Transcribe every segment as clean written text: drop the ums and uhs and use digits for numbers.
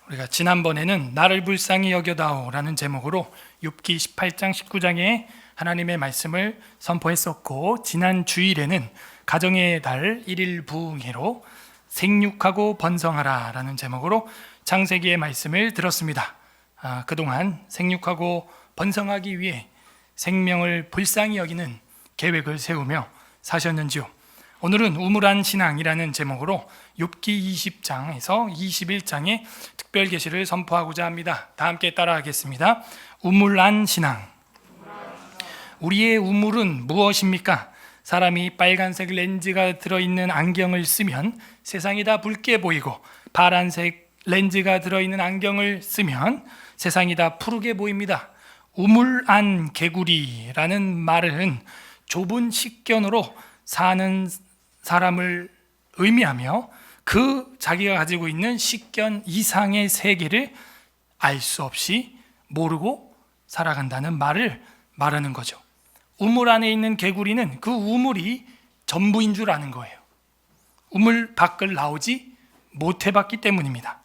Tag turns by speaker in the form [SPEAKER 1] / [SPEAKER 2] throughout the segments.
[SPEAKER 1] 우리가 지난번에는 나를 불쌍히 여겨다오 라는 제목으로 욥기 18장 19장에 하나님의 말씀을 선포했었고, 지난 주일에는 가정의 달 1일 부흥회로 생육하고 번성하라 라는 제목으로 창세기의 말씀을 들었습니다. 그동안 생육하고 번성하기 위해 생명을 불쌍히 여기는 계획을 세우며 사셨는지요? 오늘은 우물안 신앙이라는 제목으로 욥기 20장에서 21장의 특별 계시를 선포하고자 합니다. 다 함께 따라하겠습니다. 우물안 신앙. 우리의 우물은 무엇입니까? 사람이 빨간색 렌즈가 들어있는 안경을 쓰면 세상이 다 붉게 보이고, 파란색 렌즈가 들어있는 안경을 쓰면 세상이 다 푸르게 보입니다. 우물안 개구리라는 말은 좁은 식견으로 사는 사람을 의미하며, 그 자기가 가지고 있는 식견 이상의 세계를 알 수 없이 모르고 살아간다는 말을 말하는 거죠. 우물 안에 있는 개구리는 그 우물이 전부인 줄 아는 거예요. 우물 밖을 나오지 못해봤기 때문입니다.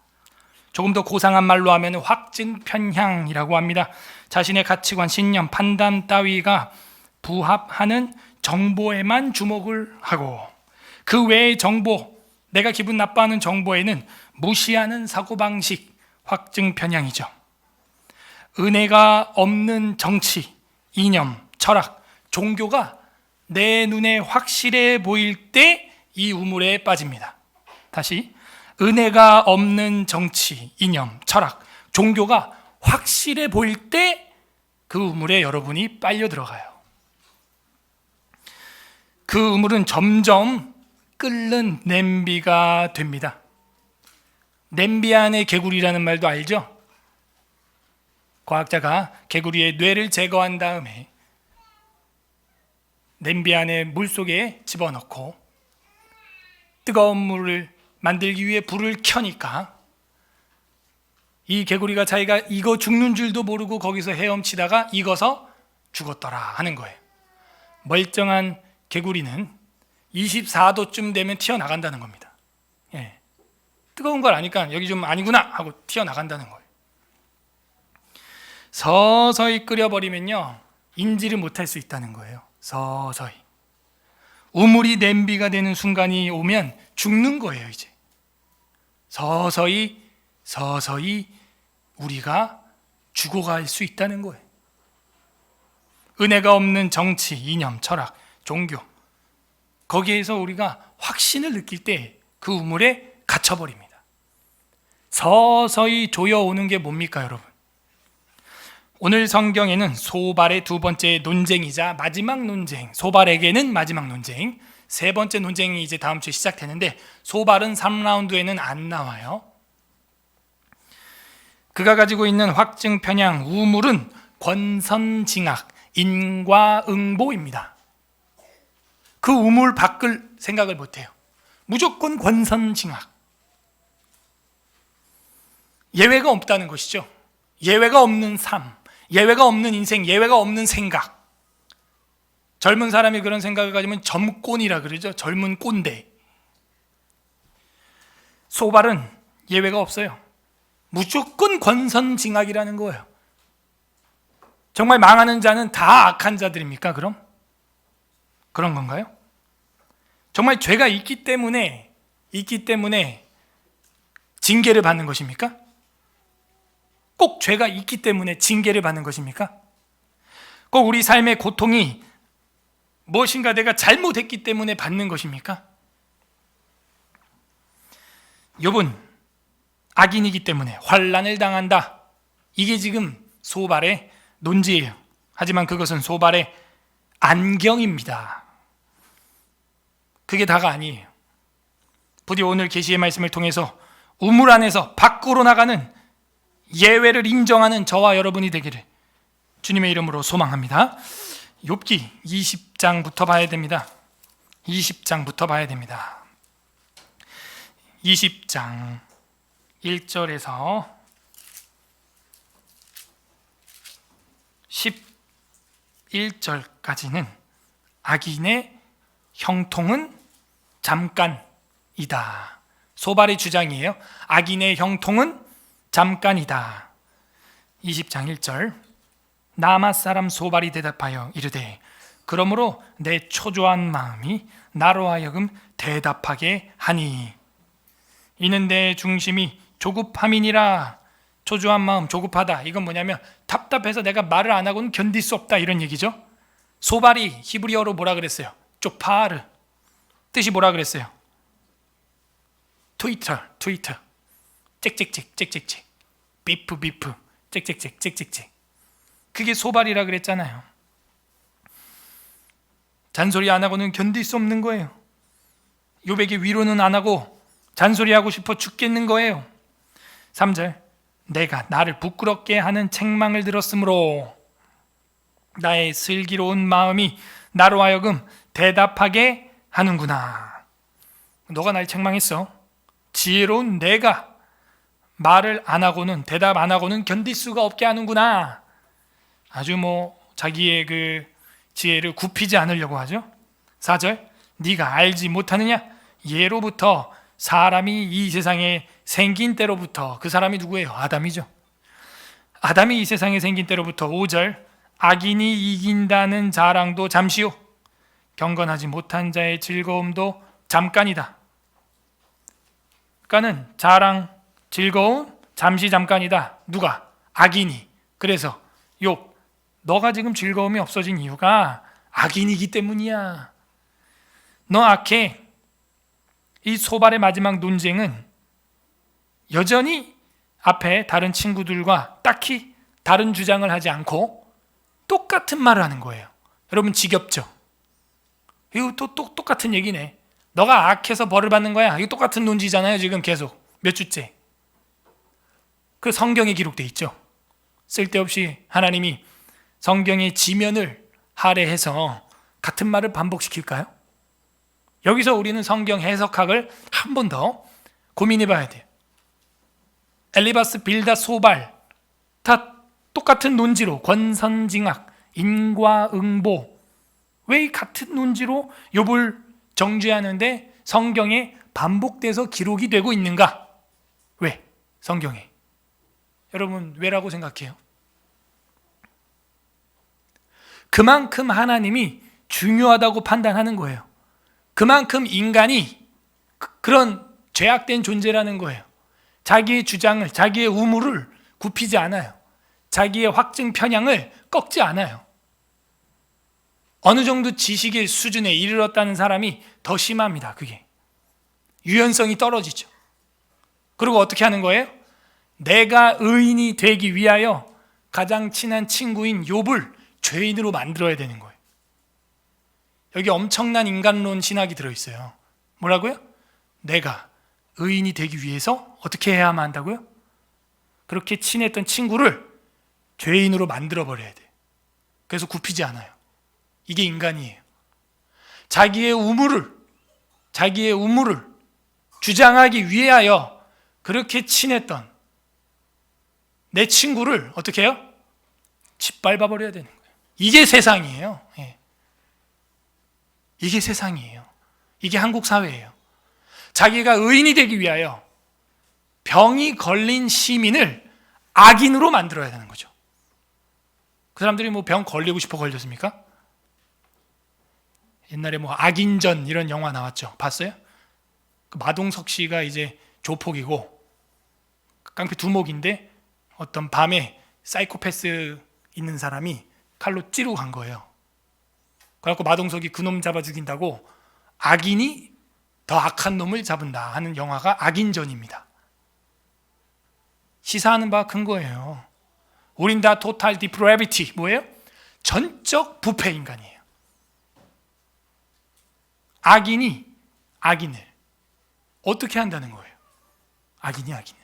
[SPEAKER 1] 조금 더 고상한 말로 하면 확증편향이라고 합니다. 자신의 가치관, 신념, 판단 따위가 부합하는 정보에만 주목을 하고, 그 외의 정보, 내가 기분 나빠하는 정보에는 무시하는 사고방식, 확증편향이죠. 은혜가 없는 정치, 이념, 철학, 종교가 내 눈에 확실해 보일 때 이 우물에 빠집니다. 다시, 은혜가 없는 정치, 이념, 철학, 종교가 확실해 보일 때 그 우물에 여러분이 빨려 들어가요. 그 우물은 점점 끓는 냄비가 됩니다. 냄비 안에 개구리라는 말도 알죠? 과학자가 개구리의 뇌를 제거한 다음에 냄비 안에 물 속에 집어넣고 뜨거운 물을 만들기 위해 불을 켜니까 이 개구리가 자기가 익어 죽는 줄도 모르고 거기서 헤엄치다가 익어서 죽었더라 하는 거예요. 멀쩡한 개구리는 24도쯤 되면 튀어나간다는 겁니다. 뜨거운 걸 아니까 여기 좀 아니구나 하고 튀어나간다는 거예요. 서서히 끓여버리면요, 인지를 못할 수 있다는 거예요. 서서히. 우물이 냄비가 되는 순간이 오면 죽는 거예요. 이제 서서히 우리가 죽어갈 수 있다는 거예요. 은혜가 없는 정치, 이념, 철학, 종교, 거기에서 우리가 확신을 느낄 때 그 우물에 갇혀버립니다. 서서히 조여오는 게 뭡니까, 여러분? 오늘 성경에는 소발의 두 번째 논쟁이자 마지막 논쟁, 소발에게는 마지막 논쟁, 세 번째 논쟁이 이제 다음 주에 시작되는데, 소발은 3라운드에는 안 나와요. 그가 가지고 있는 확증 편향 우물은 권선징악, 인과응보입니다. 그 우물 밖을 생각을 못해요. 무조건 권선징악. 예외가 없다는 것이죠. 예외가 없는 삶, 예외가 없는 인생, 예외가 없는 생각. 젊은 사람이 그런 생각을 가지면 젊꼰이라 그러죠. 젊은 꼰대. 소발은 예외가 없어요. 무조건 권선징악이라는 거예요. 정말 망하는 자는 다 악한 자들입니까, 그럼? 그런 건가요? 정말 죄가 있기 때문에 징계를 받는 것입니까? 꼭 죄가 있기 때문에 징계를 받는 것입니까? 꼭 우리 삶의 고통이 무엇인가 내가 잘못했기 때문에 받는 것입니까? 욥은 악인이기 때문에 환난을 당한다. 이게 지금 소발의 논지예요. 하지만 그것은 소발의 안경입니다. 그게 다가 아니에요. 부디 오늘 계시의 말씀을 통해서 우물 안에서 밖으로 나가는 예외를 인정하는 저와 여러분이 되기를 주님의 이름으로 소망합니다. 욥기 20장부터 봐야 됩니다. 20장부터 봐야 됩니다. 20장 1절에서 11절까지는 악인의 형통은 잠깐이다. 소발의 주장이에요. 악인의 형통은 잠깐이다. 20장 1절. 나맛 사람 소발이 대답하여 이르되 그러므로 내 초조한 마음이 나로 하여금 대답하게 하니 이는 내 중심이 조급함이니라. 초조한 마음, 조급하다. 이건 뭐냐면 답답해서 내가 말을 안 하고는 견딜 수 없다, 이런 얘기죠. 소발이 히브리어로 뭐라 그랬어요? 쪼파르. 뜻이 뭐라 그랬어요? 트위터. 짹짹짹. 비프. 짹짹짹. 그게 소발이라 그랬잖아요. 잔소리 안 하고는 견딜 수 없는 거예요. 욥에게 위로는 안 하고 잔소리하고 싶어 죽겠는 거예요. 3절. 내가 나를 부끄럽게 하는 책망을 들었으므로 나의 슬기로운 마음이 나로 하여금 대답하게 하는구나. 너가 날 책망했어. 지혜로운 내가 말을 안 하고는, 대답 안 하고는 견딜 수가 없게 하는구나. 아주 자기의 그 지혜를 굽히지 않으려고 하죠. 4절. 네가 알지 못하느냐? 예로부터 사람이 이 세상에 생긴 때로부터, 그 사람이 누구예요? 아담이죠. 아담이 이 세상에 생긴 때로부터. 5절. 악인이 이긴다는 자랑도 잠시요, 경건하지 못한 자의 즐거움도 잠깐이다. 그러니까는 자랑, 즐거움 잠시 잠깐이다. 누가? 악인이. 그래서 욥, 너가 지금 즐거움이 없어진 이유가 악인이기 때문이야. 너 악해. 이 소발의 마지막 논쟁은 여전히 앞에 다른 친구들과 딱히 다른 주장을 하지 않고 똑같은 말을 하는 거예요. 여러분, 지겹죠? 이거 또 똑같은 얘기네. 너가 악해서 벌을 받는 거야. 이거 똑같은 논지잖아요. 지금 계속 몇 주째. 그 성경에 기록돼 있죠. 쓸데없이 하나님이 성경의 지면을 할애해서 같은 말을 반복시킬까요? 여기서 우리는 성경 해석학을 한 번 더 고민해 봐야 돼요. 엘리바스, 빌닷, 소발 다 똑같은 논지로 권선징악, 인과응보, 왜 같은 논지로 욥을 정죄하는데 성경에 반복돼서 기록이 되고 있는가? 왜? 성경에. 여러분, 왜라고 생각해요? 그만큼 하나님이 중요하다고 판단하는 거예요. 그만큼 인간이 그런 죄악된 존재라는 거예요. 자기의 주장을, 자기의 우물을 굽히지 않아요. 자기의 확증 편향을 꺾지 않아요. 어느 정도 지식의 수준에 이르렀다는 사람이 더 심합니다. 그게 유연성이 떨어지죠. 그리고 어떻게 하는 거예요? 내가 의인이 되기 위하여 가장 친한 친구인 욥을 죄인으로 만들어야 되는 거예요. 여기 엄청난 인간론 신학이 들어있어요. 뭐라고요? 내가 의인이 되기 위해서 어떻게 해야만 한다고요? 그렇게 친했던 친구를 죄인으로 만들어버려야 돼. 그래서 굽히지 않아요. 이게 인간이에요. 자기의 우물을 주장하기 위하여 그렇게 친했던 내 친구를 어떻게 해요? 짓밟아버려야 되는 거예요. 이게 세상이에요. 예. 이게 세상이에요. 이게 한국 사회예요. 자기가 의인이 되기 위하여 병이 걸린 시민을 악인으로 만들어야 되는 거죠. 그 사람들이 병 걸리고 싶어 걸렸습니까? 옛날에 악인전 이런 영화 나왔죠. 봤어요? 그 마동석 씨가 이제 조폭이고 깡패 두목인데 어떤 밤에 사이코패스 있는 사람이 칼로 찌르고 간 거예요. 그래갖고 마동석이 그놈 잡아 죽인다고 악인이 더 악한 놈을 잡은다 하는 영화가 악인전입니다. 시사하는 바가 큰 거예요. 우린 다 토탈 디프레비티, 뭐예요? 전적 부패 인간이에요. 악인이 악인을 어떻게 한다는 거예요? 악인이 악인을.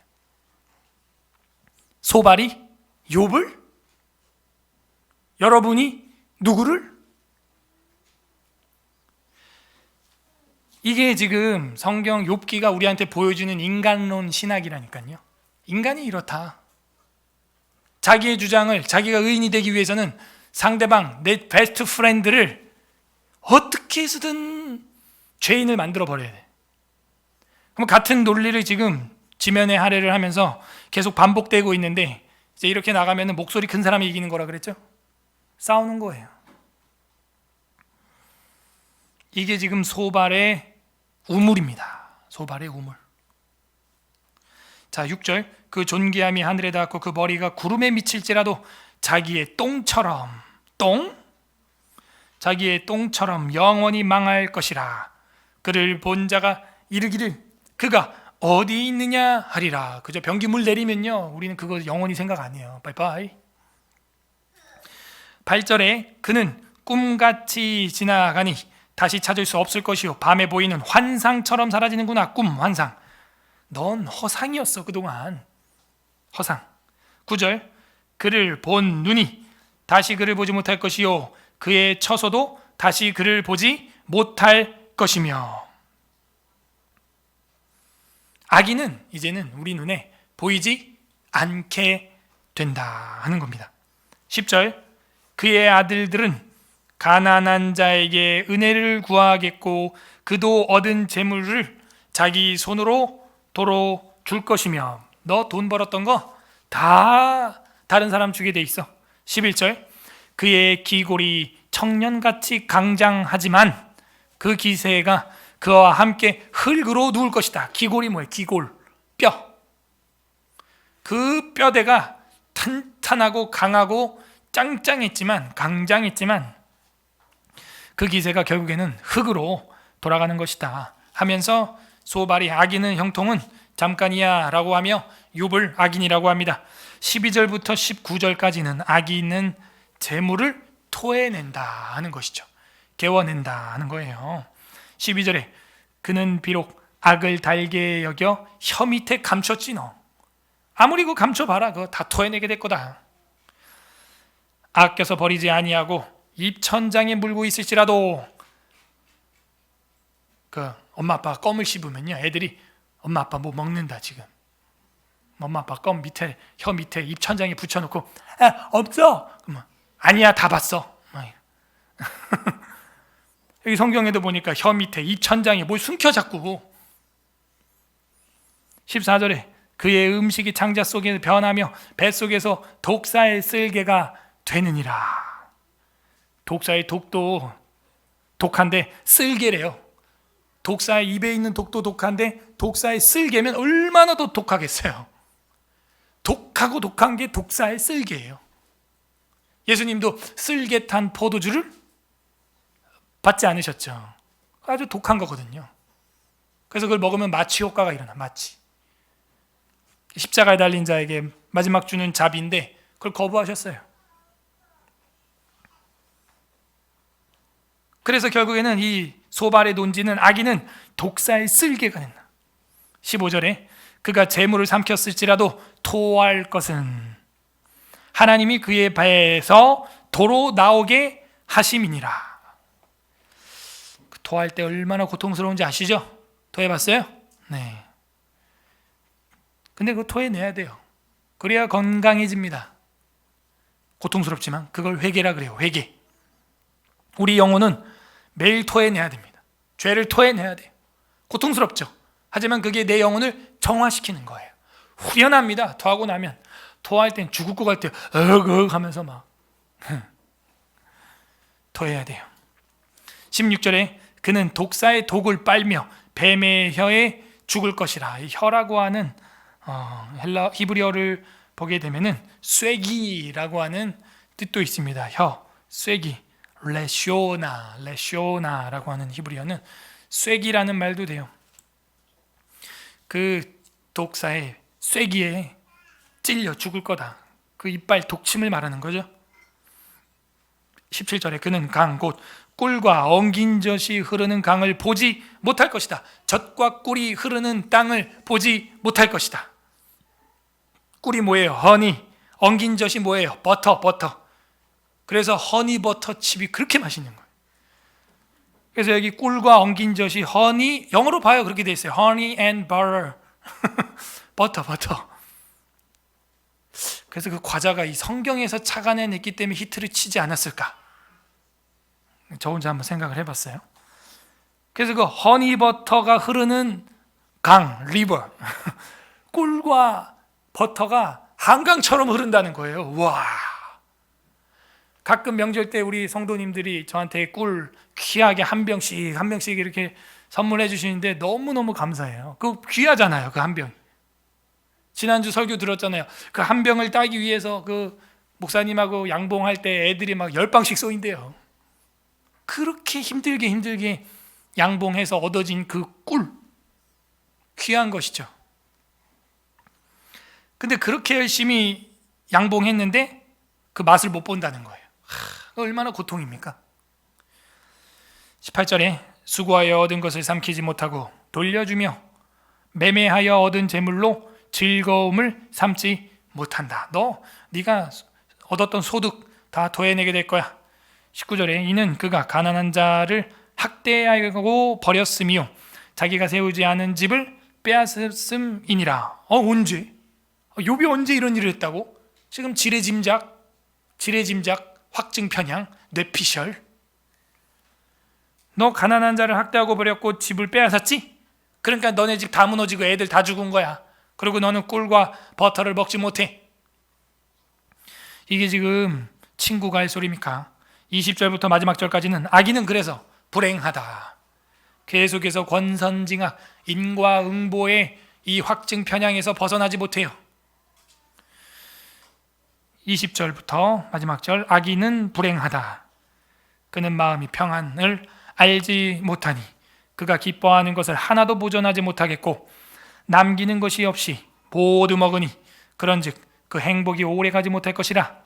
[SPEAKER 1] 소발이 욥을? 여러분이 누구를? 이게 지금 성경 욥기가 우리한테 보여주는 인간론 신학이라니까요. 인간이 이렇다. 자기의 주장을, 자기가 의인이 되기 위해서는 상대방, 내 베스트 프렌드를 어떻게 해서든 죄인을 만들어 버려야 돼. 그럼 같은 논리를 지금 지면에 할애를 하면서 계속 반복되고 있는데, 이제 이렇게 나가면 목소리 큰 사람이 이기는 거라 그랬죠? 싸우는 거예요. 이게 지금 소발의 우물입니다. 소발의 우물. 자, 6절. 그 존귀함이 하늘에 닿고 그 머리가 구름에 미칠지라도 자기의 똥처럼, 자기의 똥처럼 영원히 망할 것이라. 그를 본 자가 이르기를 그가 어디 있느냐 하리라. 그저 변기물 내리면요, 우리는 그거 영원히 생각 안 해요. 바이바이. 8절에 그는 꿈같이 지나가니 다시 찾을 수 없을 것이요 밤에 보이는 환상처럼 사라지는구나. 꿈, 환상. 넌 허상이었어 그동안. 허상. 9절. 그를 본 눈이 다시 그를 보지 못할 것이요 그의 처소도 다시 그를 보지 못할 것이며. 악인은 이제는 우리 눈에 보이지 않게 된다 하는 겁니다. 10절. 그의 아들들은 가난한 자에게 은혜를 구하겠고 그도 얻은 재물을 자기 손으로 도로 줄 것이며. 너 돈 벌었던 거 다 다른 사람 주게 돼 있어. 11절. 그의 기골이 청년같이 강장하지만 그 기세가 그와 함께 흙으로 누울 것이다. 기골이 뭐예요? 기골, 뼈. 그 뼈대가 탄탄하고 강하고 짱짱했지만, 강장했지만 그 기세가 결국에는 흙으로 돌아가는 것이다 하면서 소발이 악인은 형통은 잠깐이야 라고 하며 욥을 악인이라고 합니다. 12절부터 19절까지는 악인은 재물을 토해낸다 하는 것이죠. 개워낸다 하는 거예요. 12절에 그는 비록 악을 달게 여겨 혀 밑에 감췄지. 너 아무리 그 감춰봐라 그거 다 토해내게 될 거다. 아껴서 버리지 아니하고 입천장에 물고 있을지라도. 그 엄마 아빠가 껌을 씹으면요, 애들이 엄마 아빠 뭐 먹는다 지금. 엄마 아빠 껌 밑에, 혀 밑에 입천장에 붙여놓고 없어. 그러면 아니야 다 봤어. 여기 성경에도 보니까 혀 밑에 입천장에 뭘 숨겨 자꾸. 14절에 그의 음식이 창자 속에 변하며 뱃속에서 독사의 쓸개가 되느니라. 독사의 독도 독한데 쓸개래요. 독사의 입에 있는 독도 독한데 독사의 쓸개면 얼마나 더 독하겠어요. 독하고 독한 게 독사의 쓸개예요. 예수님도 쓸개 탄 포도주를 받지 않으셨죠. 아주 독한 거거든요. 그래서 그걸 먹으면 마취 효과가 일어나. 마취. 십자가에 달린 자에게 마지막 주는 자비인데 그걸 거부하셨어요. 그래서 결국에는 이 소발의 논지는 악인은 독사의 쓸개가 된다. 15절에 그가 재물을 삼켰을지라도 토할 것은 하나님이 그의 배에서 도로 나오게 하심이니라. 토할 때 얼마나 고통스러운지 아시죠? 토해봤어요? 네. 근데 그거 토해내야 돼요. 그래야 건강해집니다. 고통스럽지만 그걸 회개라 그래요. 회개. 우리 영혼은 매일 토해내야 됩니다. 죄를 토해내야 돼요. 고통스럽죠. 하지만 그게 내 영혼을 정화시키는 거예요. 후련합니다. 토하고 나면. 토할 땐 죽을 것 같아요. 어그 하면서 막 토해야 돼요. 16절에 그는 독사의 독을 빨며 뱀의 혀에 죽을 것이라. 이 혀라고 하는 헬라 히브리어를 보게 되면은 쇠기라고 하는 뜻도 있습니다. 혀, 쇠기, 레쇼나라고 하는 히브리어는 쇠기라는 말도 돼요. 그 독사의 쇠기에 찔려 죽을 거다. 그 이빨 독침을 말하는 거죠. 17절에 그는 강 곧 꿀과 엉긴 젖이 흐르는 강을 보지 못할 것이다. 젖과 꿀이 흐르는 땅을 보지 못할 것이다. 꿀이 뭐예요? 허니. 엉긴 젖이 뭐예요? 버터. 그래서 허니 버터 칩이 그렇게 맛있는 거예요. 그래서 여기 꿀과 엉긴 젖이 허니, 영어로 봐요. 그렇게 돼 있어요. Honey and butter. 버터. 그래서 그 과자가 이 성경에서 착안해냈기 때문에 히트를 치지 않았을까? 저 혼자 한번 생각을 해봤어요. 그래서 그 허니 버터가 흐르는 강, 리버, 꿀과 버터가 한강처럼 흐른다는 거예요. 와! 가끔 명절 때 우리 성도님들이 저한테 꿀 귀하게 한 병씩 이렇게 선물해 주시는데 너무너무 감사해요. 그 귀하잖아요, 그 한 병. 지난주 설교 들었잖아요. 그 한 병을 따기 위해서 그 목사님하고 양봉할 때 애들이 막 10방씩 쏘인대요. 그렇게 힘들게 양봉해서 얻어진 그 꿀, 귀한 것이죠. 근데 그렇게 열심히 양봉했는데 그 맛을 못 본다는 거예요. 얼마나 고통입니까? 18절에 수고하여 얻은 것을 삼키지 못하고 돌려주며 매매하여 얻은 재물로 즐거움을 삼지 못한다. 네가 얻었던 소득 다 도해내게 될 거야. 19절에 이는 그가 가난한 자를 학대하고 버렸으며 자기가 세우지 않은 집을 빼앗음이니라. 언제? 욥이 언제 이런 일을 했다고? 지금 지레짐작, 확증 편향, 뇌피셜. 너 가난한 자를 학대하고 버렸고 집을 빼앗았지? 그러니까 너네 집 다 무너지고 애들 다 죽은 거야. 그리고 너는 꿀과 버터를 먹지 못해. 이게 지금 친구가 할 소리입니까? 20절부터 마지막 절까지는 악인은 그래서 불행하다. 계속해서 권선징악, 인과응보의 이 확증 편향에서 벗어나지 못해요. 20절부터 마지막 절, 악인은 불행하다. 그는 마음이 평안을 알지 못하니 그가 기뻐하는 것을 하나도 보존하지 못하겠고 남기는 것이 없이 모두 먹으니 그런즉 그 행복이 오래가지 못할 것이라.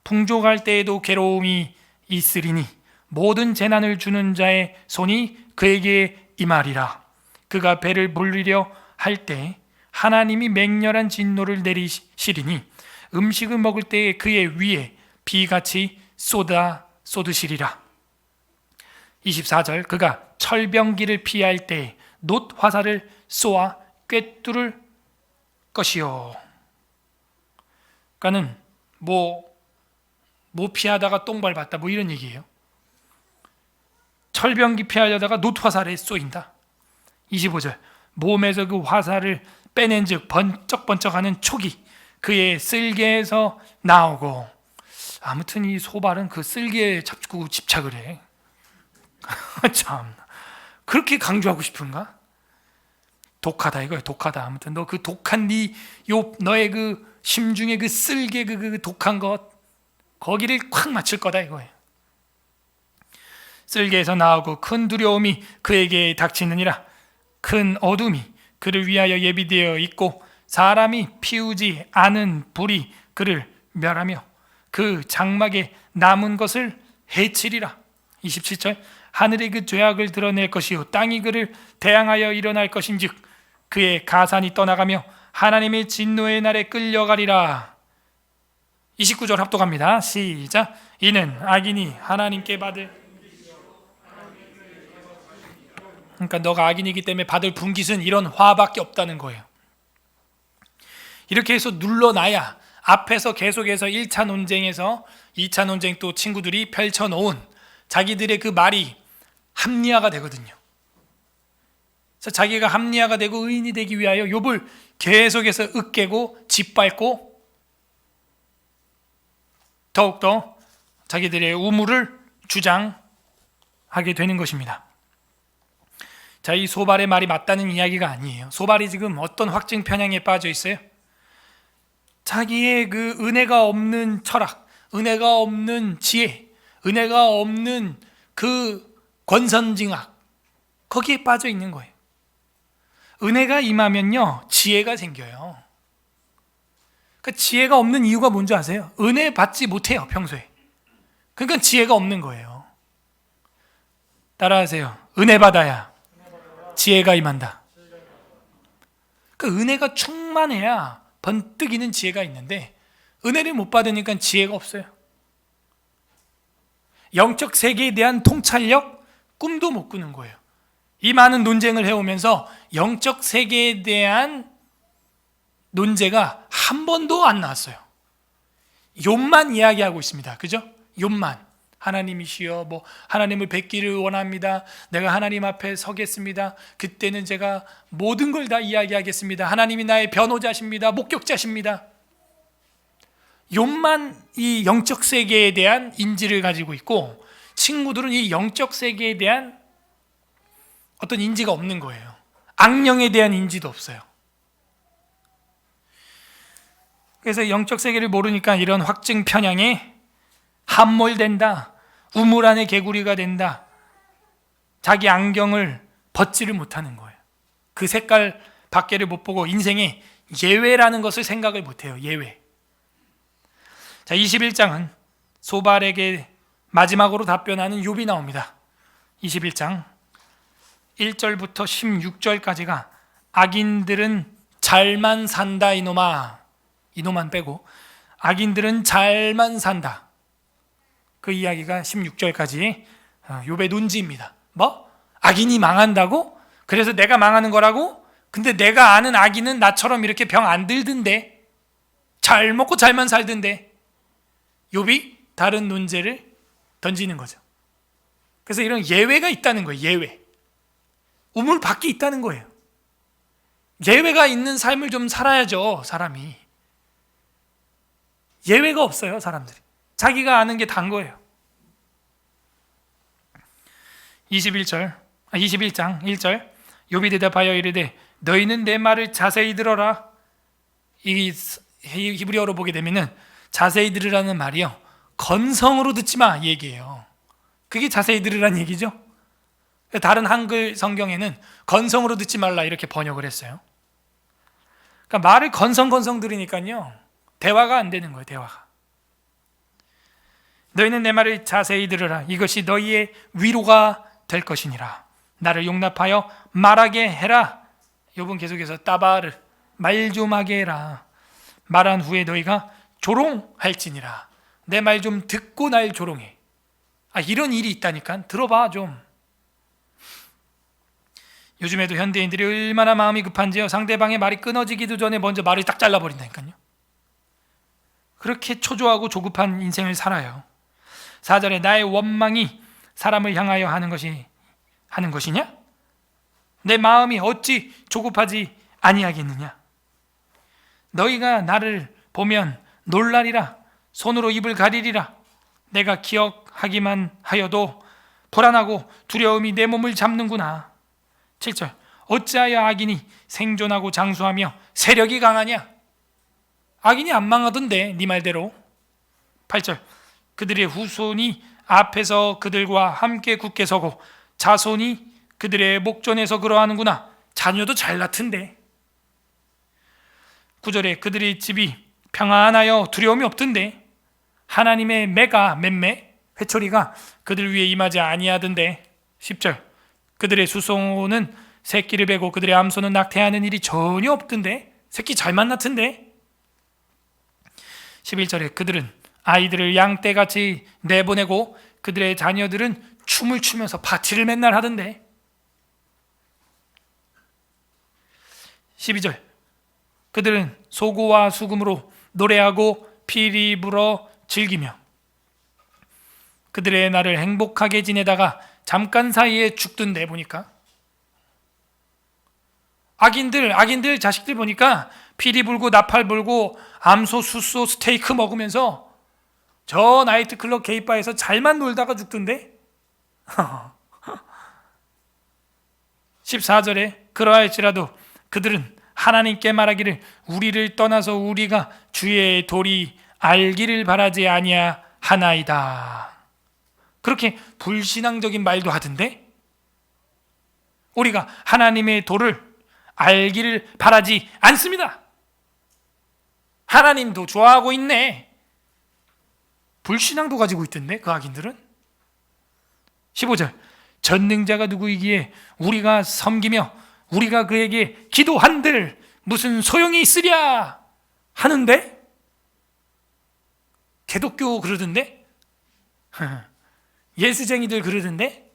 [SPEAKER 1] 풍족할 때에도 괴로움이 있으리니 모든 재난을 주는 자의 손이 그에게 임하리라. 그가 배를 불리려 할 때 하나님이 맹렬한 진노를 내리시리니 음식을 먹을 때에 그의 위에 비같이 쏟으시리라. 24절 그가 철병기를 피할 때에 놋 화살을 쏘아 꿰뚫을 것이요. 그러니까는 뭐 피하다가 똥 밟았다 뭐 이런 얘기예요. 철병기 피하려다가 놋 화살에 쏘인다. 25절 몸에서 그 화살을 빼낸 즉 번쩍번쩍하는 촉이 그의 쓸개에서 나오고. 아무튼 이 소발은 그 쓸개에 자꾸 집착을 해. 참 그렇게 강조하고 싶은가? 독하다 이거야. 독하다. 아무튼 너 그 독한 너의 그 심중에 그 쓸개 그 독한 것 거기를 콱 맞출 거다 이거예요. 쓸개에서 나오고 큰 두려움이 그에게 닥치느니라. 큰 어둠이 그를 위하여 예비되어 있고 사람이 피우지 않은 불이 그를 멸하며 그 장막에 남은 것을 해치리라. 27절 하늘이 그 죄악을 드러낼 것이요 땅이 그를 대항하여 일어날 것인즉 그의 가산이 떠나가며 하나님의 진노의 날에 끌려가리라. 29절 합독합니다. 시작. 이는 악인이 하나님께 받을, 그러니까 너가 악인이기 때문에 받을 분깃은 이런 화밖에 없다는 거예요. 이렇게 해서 눌러놔야 앞에서 계속해서 1차 논쟁에서 2차 논쟁 또 친구들이 펼쳐놓은 자기들의 그 말이 합리화가 되거든요. 그래서 자기가 합리화가 되고 의인이 되기 위하여 욥을 계속해서 으깨고 짓밟고 더욱더 자기들의 우물을 주장하게 되는 것입니다. 자, 이 소발의 말이 맞다는 이야기가 아니에요. 소발이 지금 어떤 확증 편향에 빠져 있어요? 자기의 그 은혜가 없는 철학, 은혜가 없는 지혜, 은혜가 없는 그 권선징악, 거기에 빠져 있는 거예요. 은혜가 임하면요 지혜가 생겨요. 그러니까 지혜가 없는 이유가 뭔지 아세요? 은혜 받지 못해요 평소에. 그러니까 지혜가 없는 거예요. 따라하세요. 은혜 받아야 지혜가 임한다. 그 은혜가 충만해야 번뜩이는 지혜가 있는데 은혜를 못 받으니까 지혜가 없어요. 영적 세계에 대한 통찰력, 꿈도 못 꾸는 거예요. 이 많은 논쟁을 해오면서 영적 세계에 대한 논제가 한 번도 안 나왔어요. 욥만 이야기하고 있습니다. 그죠? 욥만. 하나님이시여 뭐 하나님을 뵙기를 원합니다. 내가 하나님 앞에 서겠습니다. 그때는 제가 모든 걸 다 이야기하겠습니다. 하나님이 나의 변호자십니다. 목격자십니다. 욥만 이 영적 세계에 대한 인지를 가지고 있고 친구들은 이 영적 세계에 대한 어떤 인지가 없는 거예요. 악령에 대한 인지도 없어요. 그래서 영적 세계를 모르니까 이런 확증 편향에 함몰된다. 우물 안의 개구리가 된다. 자기 안경을 벗지를 못하는 거예요. 그 색깔 밖에를 못 보고 인생에 예외라는 것을 생각을 못해요. 예외. 자, 21장은 소발에게 마지막으로 답변하는 욥이 나옵니다. 21장 1절부터 16절까지가 악인들은 잘만 산다 이놈만 빼고 악인들은 잘만 산다. 그 이야기가 16절까지 욥의 논지입니다. 뭐? 악인이 망한다고? 그래서 내가 망하는 거라고? 근데 내가 아는 악인은 나처럼 이렇게 병 안 들던데, 잘 먹고 잘만 살던데. 욥이 다른 논제를 던지는 거죠. 그래서 이런 예외가 있다는 거예요. 예외. 우물 밖에 있다는 거예요. 예외가 있는 삶을 좀 살아야죠, 사람이. 예외가 없어요, 사람들이. 자기가 아는 게 단 거예요. 21장 1절 욥이 대답하여 이르되 너희는 내 말을 자세히 들어라. 이 히브리어로 보게 되면은 자세히 들으라는 말이요, 건성으로 듣지 마 얘기예요. 그게 자세히 들으라는 얘기죠. 다른 한글 성경에는 건성으로 듣지 말라 이렇게 번역을 했어요. 그러니까 말을 건성 들으니까요 대화가 안 되는 거예요. 대화가. 너희는 내 말을 자세히 들으라. 이것이 너희의 위로가 될 것이니라. 나를 용납하여 말하게 해라. 욥은 계속해서 따바르, 말 좀 하게 해라. 말한 후에 너희가 조롱할지니라. 내 말 좀 듣고 날 조롱해. 이런 일이 있다니까 들어봐 좀. 요즘에도 현대인들이 얼마나 마음이 급한지요. 상대방의 말이 끊어지기도 전에 먼저 말을 딱 잘라버린다니까요. 그렇게 초조하고 조급한 인생을 살아요. 4절에 나의 원망이 사람을 향하여 하는 것이냐? 내 마음이 어찌 조급하지 아니하겠느냐? 너희가 나를 보면 놀라리라. 손으로 입을 가리리라. 내가 기억하기만 하여도 불안하고 두려움이 내 몸을 잡는구나. 7절 어찌하여 악인이 생존하고 장수하며 세력이 강하냐? 악인이 안 망하던데 네 말대로. 8절 그들의 후손이 앞에서 그들과 함께 굳게 서고 자손이 그들의 목전에서 그러하는구나. 자녀도 잘 낳던데. 9절에 그들의 집이 평안하여 두려움이 없던데. 하나님의 맴매 회초리가 그들 위에 임하지 아니하던데. 10절 그들의 수송호는 새끼를 베고 그들의 암소는 낙태하는 일이 전혀 없던데. 새끼 잘 만났던데. 11절에 그들은 아이들을 양떼같이 내보내고 그들의 자녀들은 춤을 추면서 파티를 맨날 하던데. 12절 그들은 소고와 수금으로 노래하고 피리 불어 즐기며 그들의 날을 행복하게 지내다가 잠깐 사이에 죽던데. 보니까 악인들 자식들 보니까 피리 불고 나팔 불고 암소 숫소 스테이크 먹으면서 저 나이트클럽 게이바에서 잘만 놀다가 죽던데. 14절에 그러할지라도 그들은 하나님께 말하기를 우리를 떠나서 우리가 주의 도리 알기를 바라지 아니하나이다. 그렇게 불신앙적인 말도 하던데. 우리가 하나님의 도를 알기를 바라지 않습니다. 하나님도 좋아하고 있네. 불신앙도 가지고 있던데 그 악인들은. 15절 전능자가 누구이기에 우리가 섬기며 우리가 그에게 기도한들 무슨 소용이 있으랴 하는데. 개독교 그러던데. 예수쟁이들 그러던데.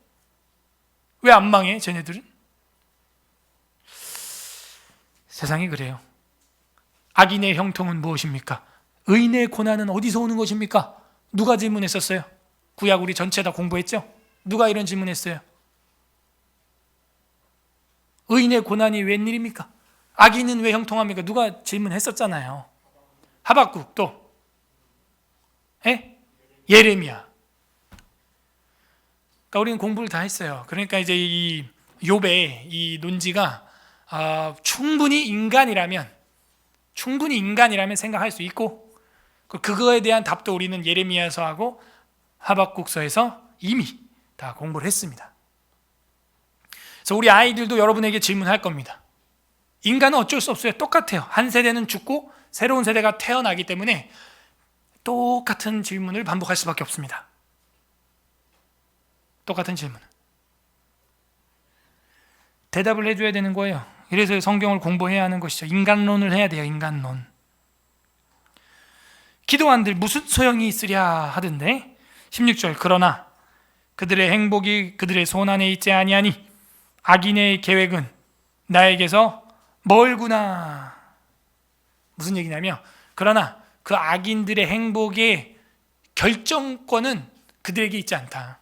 [SPEAKER 1] 왜 안 망해 쟤네들은? 세상이 그래요. 악인의 형통은 무엇입니까? 의인의 고난은 어디서 오는 것입니까? 누가 질문했었어요? 구약 우리 전체 다 공부했죠? 누가 이런 질문했어요? 의인의 고난이 웬일입니까? 악인은 왜 형통합니까? 누가 질문했었잖아요. 하박국 또 예레미야. 그러니까 우리는 공부를 다 했어요. 그러니까 이제 이 욥의 이 논지가 충분히 인간이라면 생각할 수 있고, 그거에 대한 답도 우리는 예레미야서하고 하박국서에서 이미 다 공부를 했습니다. 그래서 우리 아이들도 여러분에게 질문할 겁니다. 인간은 어쩔 수 없어요. 똑같아요. 한 세대는 죽고 새로운 세대가 태어나기 때문에 똑같은 질문을 반복할 수밖에 없습니다. 똑같은 질문. 대답을 해줘야 되는 거예요. 그래서 성경을 공부해야 하는 것이죠. 인간론을 해야 돼요. 인간론. 기도한들 무슨 소용이 있으랴 하던데 16절, 그러나 그들의 행복이 그들의 손 안에 있지 아니하니 악인의 계획은 나에게서 멀구나. 무슨 얘기냐면, 그러나 그 악인들의 행복의 결정권은 그들에게 있지 않다.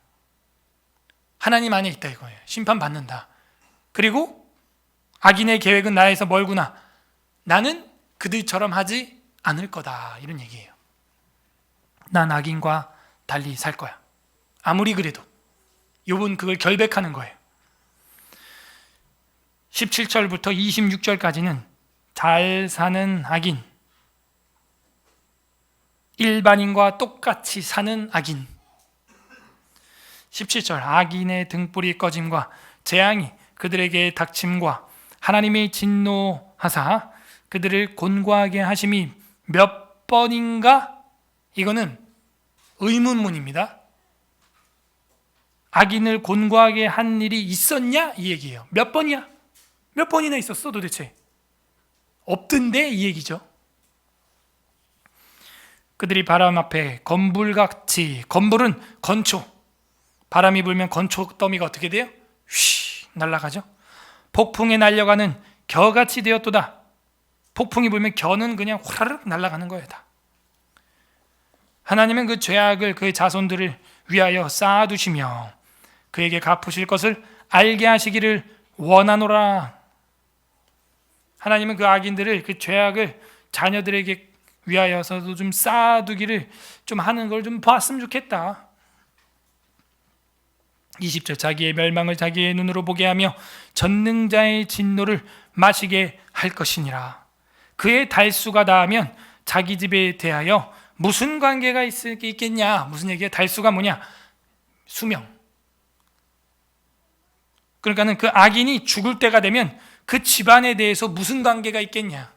[SPEAKER 1] 하나님 안에 있다 이거예요. 심판받는다. 그리고 악인의 계획은 나에서 멀구나. 나는 그들처럼 하지 않을 거다. 이런 얘기예요. 난 악인과 달리 살 거야. 아무리 그래도. 욥은 그걸 결백하는 거예요. 17절부터 26절까지는 잘 사는 악인, 일반인과 똑같이 사는 악인. 17절, 악인의 등불이 꺼짐과 재앙이 그들에게 닥침과 하나님의 진노하사 그들을 곤고하게 하심이 몇 번인가? 이거는 의문문입니다. 악인을 곤고하게 한 일이 있었냐? 이 얘기예요. 몇 번이야? 몇 번이나 있었어 도대체? 없던데 이 얘기죠. 그들이 바람 앞에 건불같이, 건불은 건초, 바람이 불면 건초 더미가 어떻게 돼요? 휘 날아가죠. 폭풍에 날려가는 겨같이 되었도다. 폭풍이 불면 겨는 그냥 화르륵 날아가는 거예요. 다. 하나님은 그 죄악을 그의 자손들을 위하여 쌓아두시며 그에게 갚으실 것을 알게 하시기를 원하노라. 하나님은 그 악인들을, 그 죄악을 자녀들에게 위하여서도 좀 쌓아두기를 좀 하는 걸 좀 봤으면 좋겠다. 20절, 자기의 멸망을 자기의 눈으로 보게 하며 전능자의 진노를 마시게 할 것이니라. 그의 달수가 닿으면 자기 집에 대하여 무슨 관계가 있겠냐? 무슨 얘기야? 달수가 뭐냐? 수명. 그러니까는 그 악인이 죽을 때가 되면 그 집안에 대해서 무슨 관계가 있겠냐?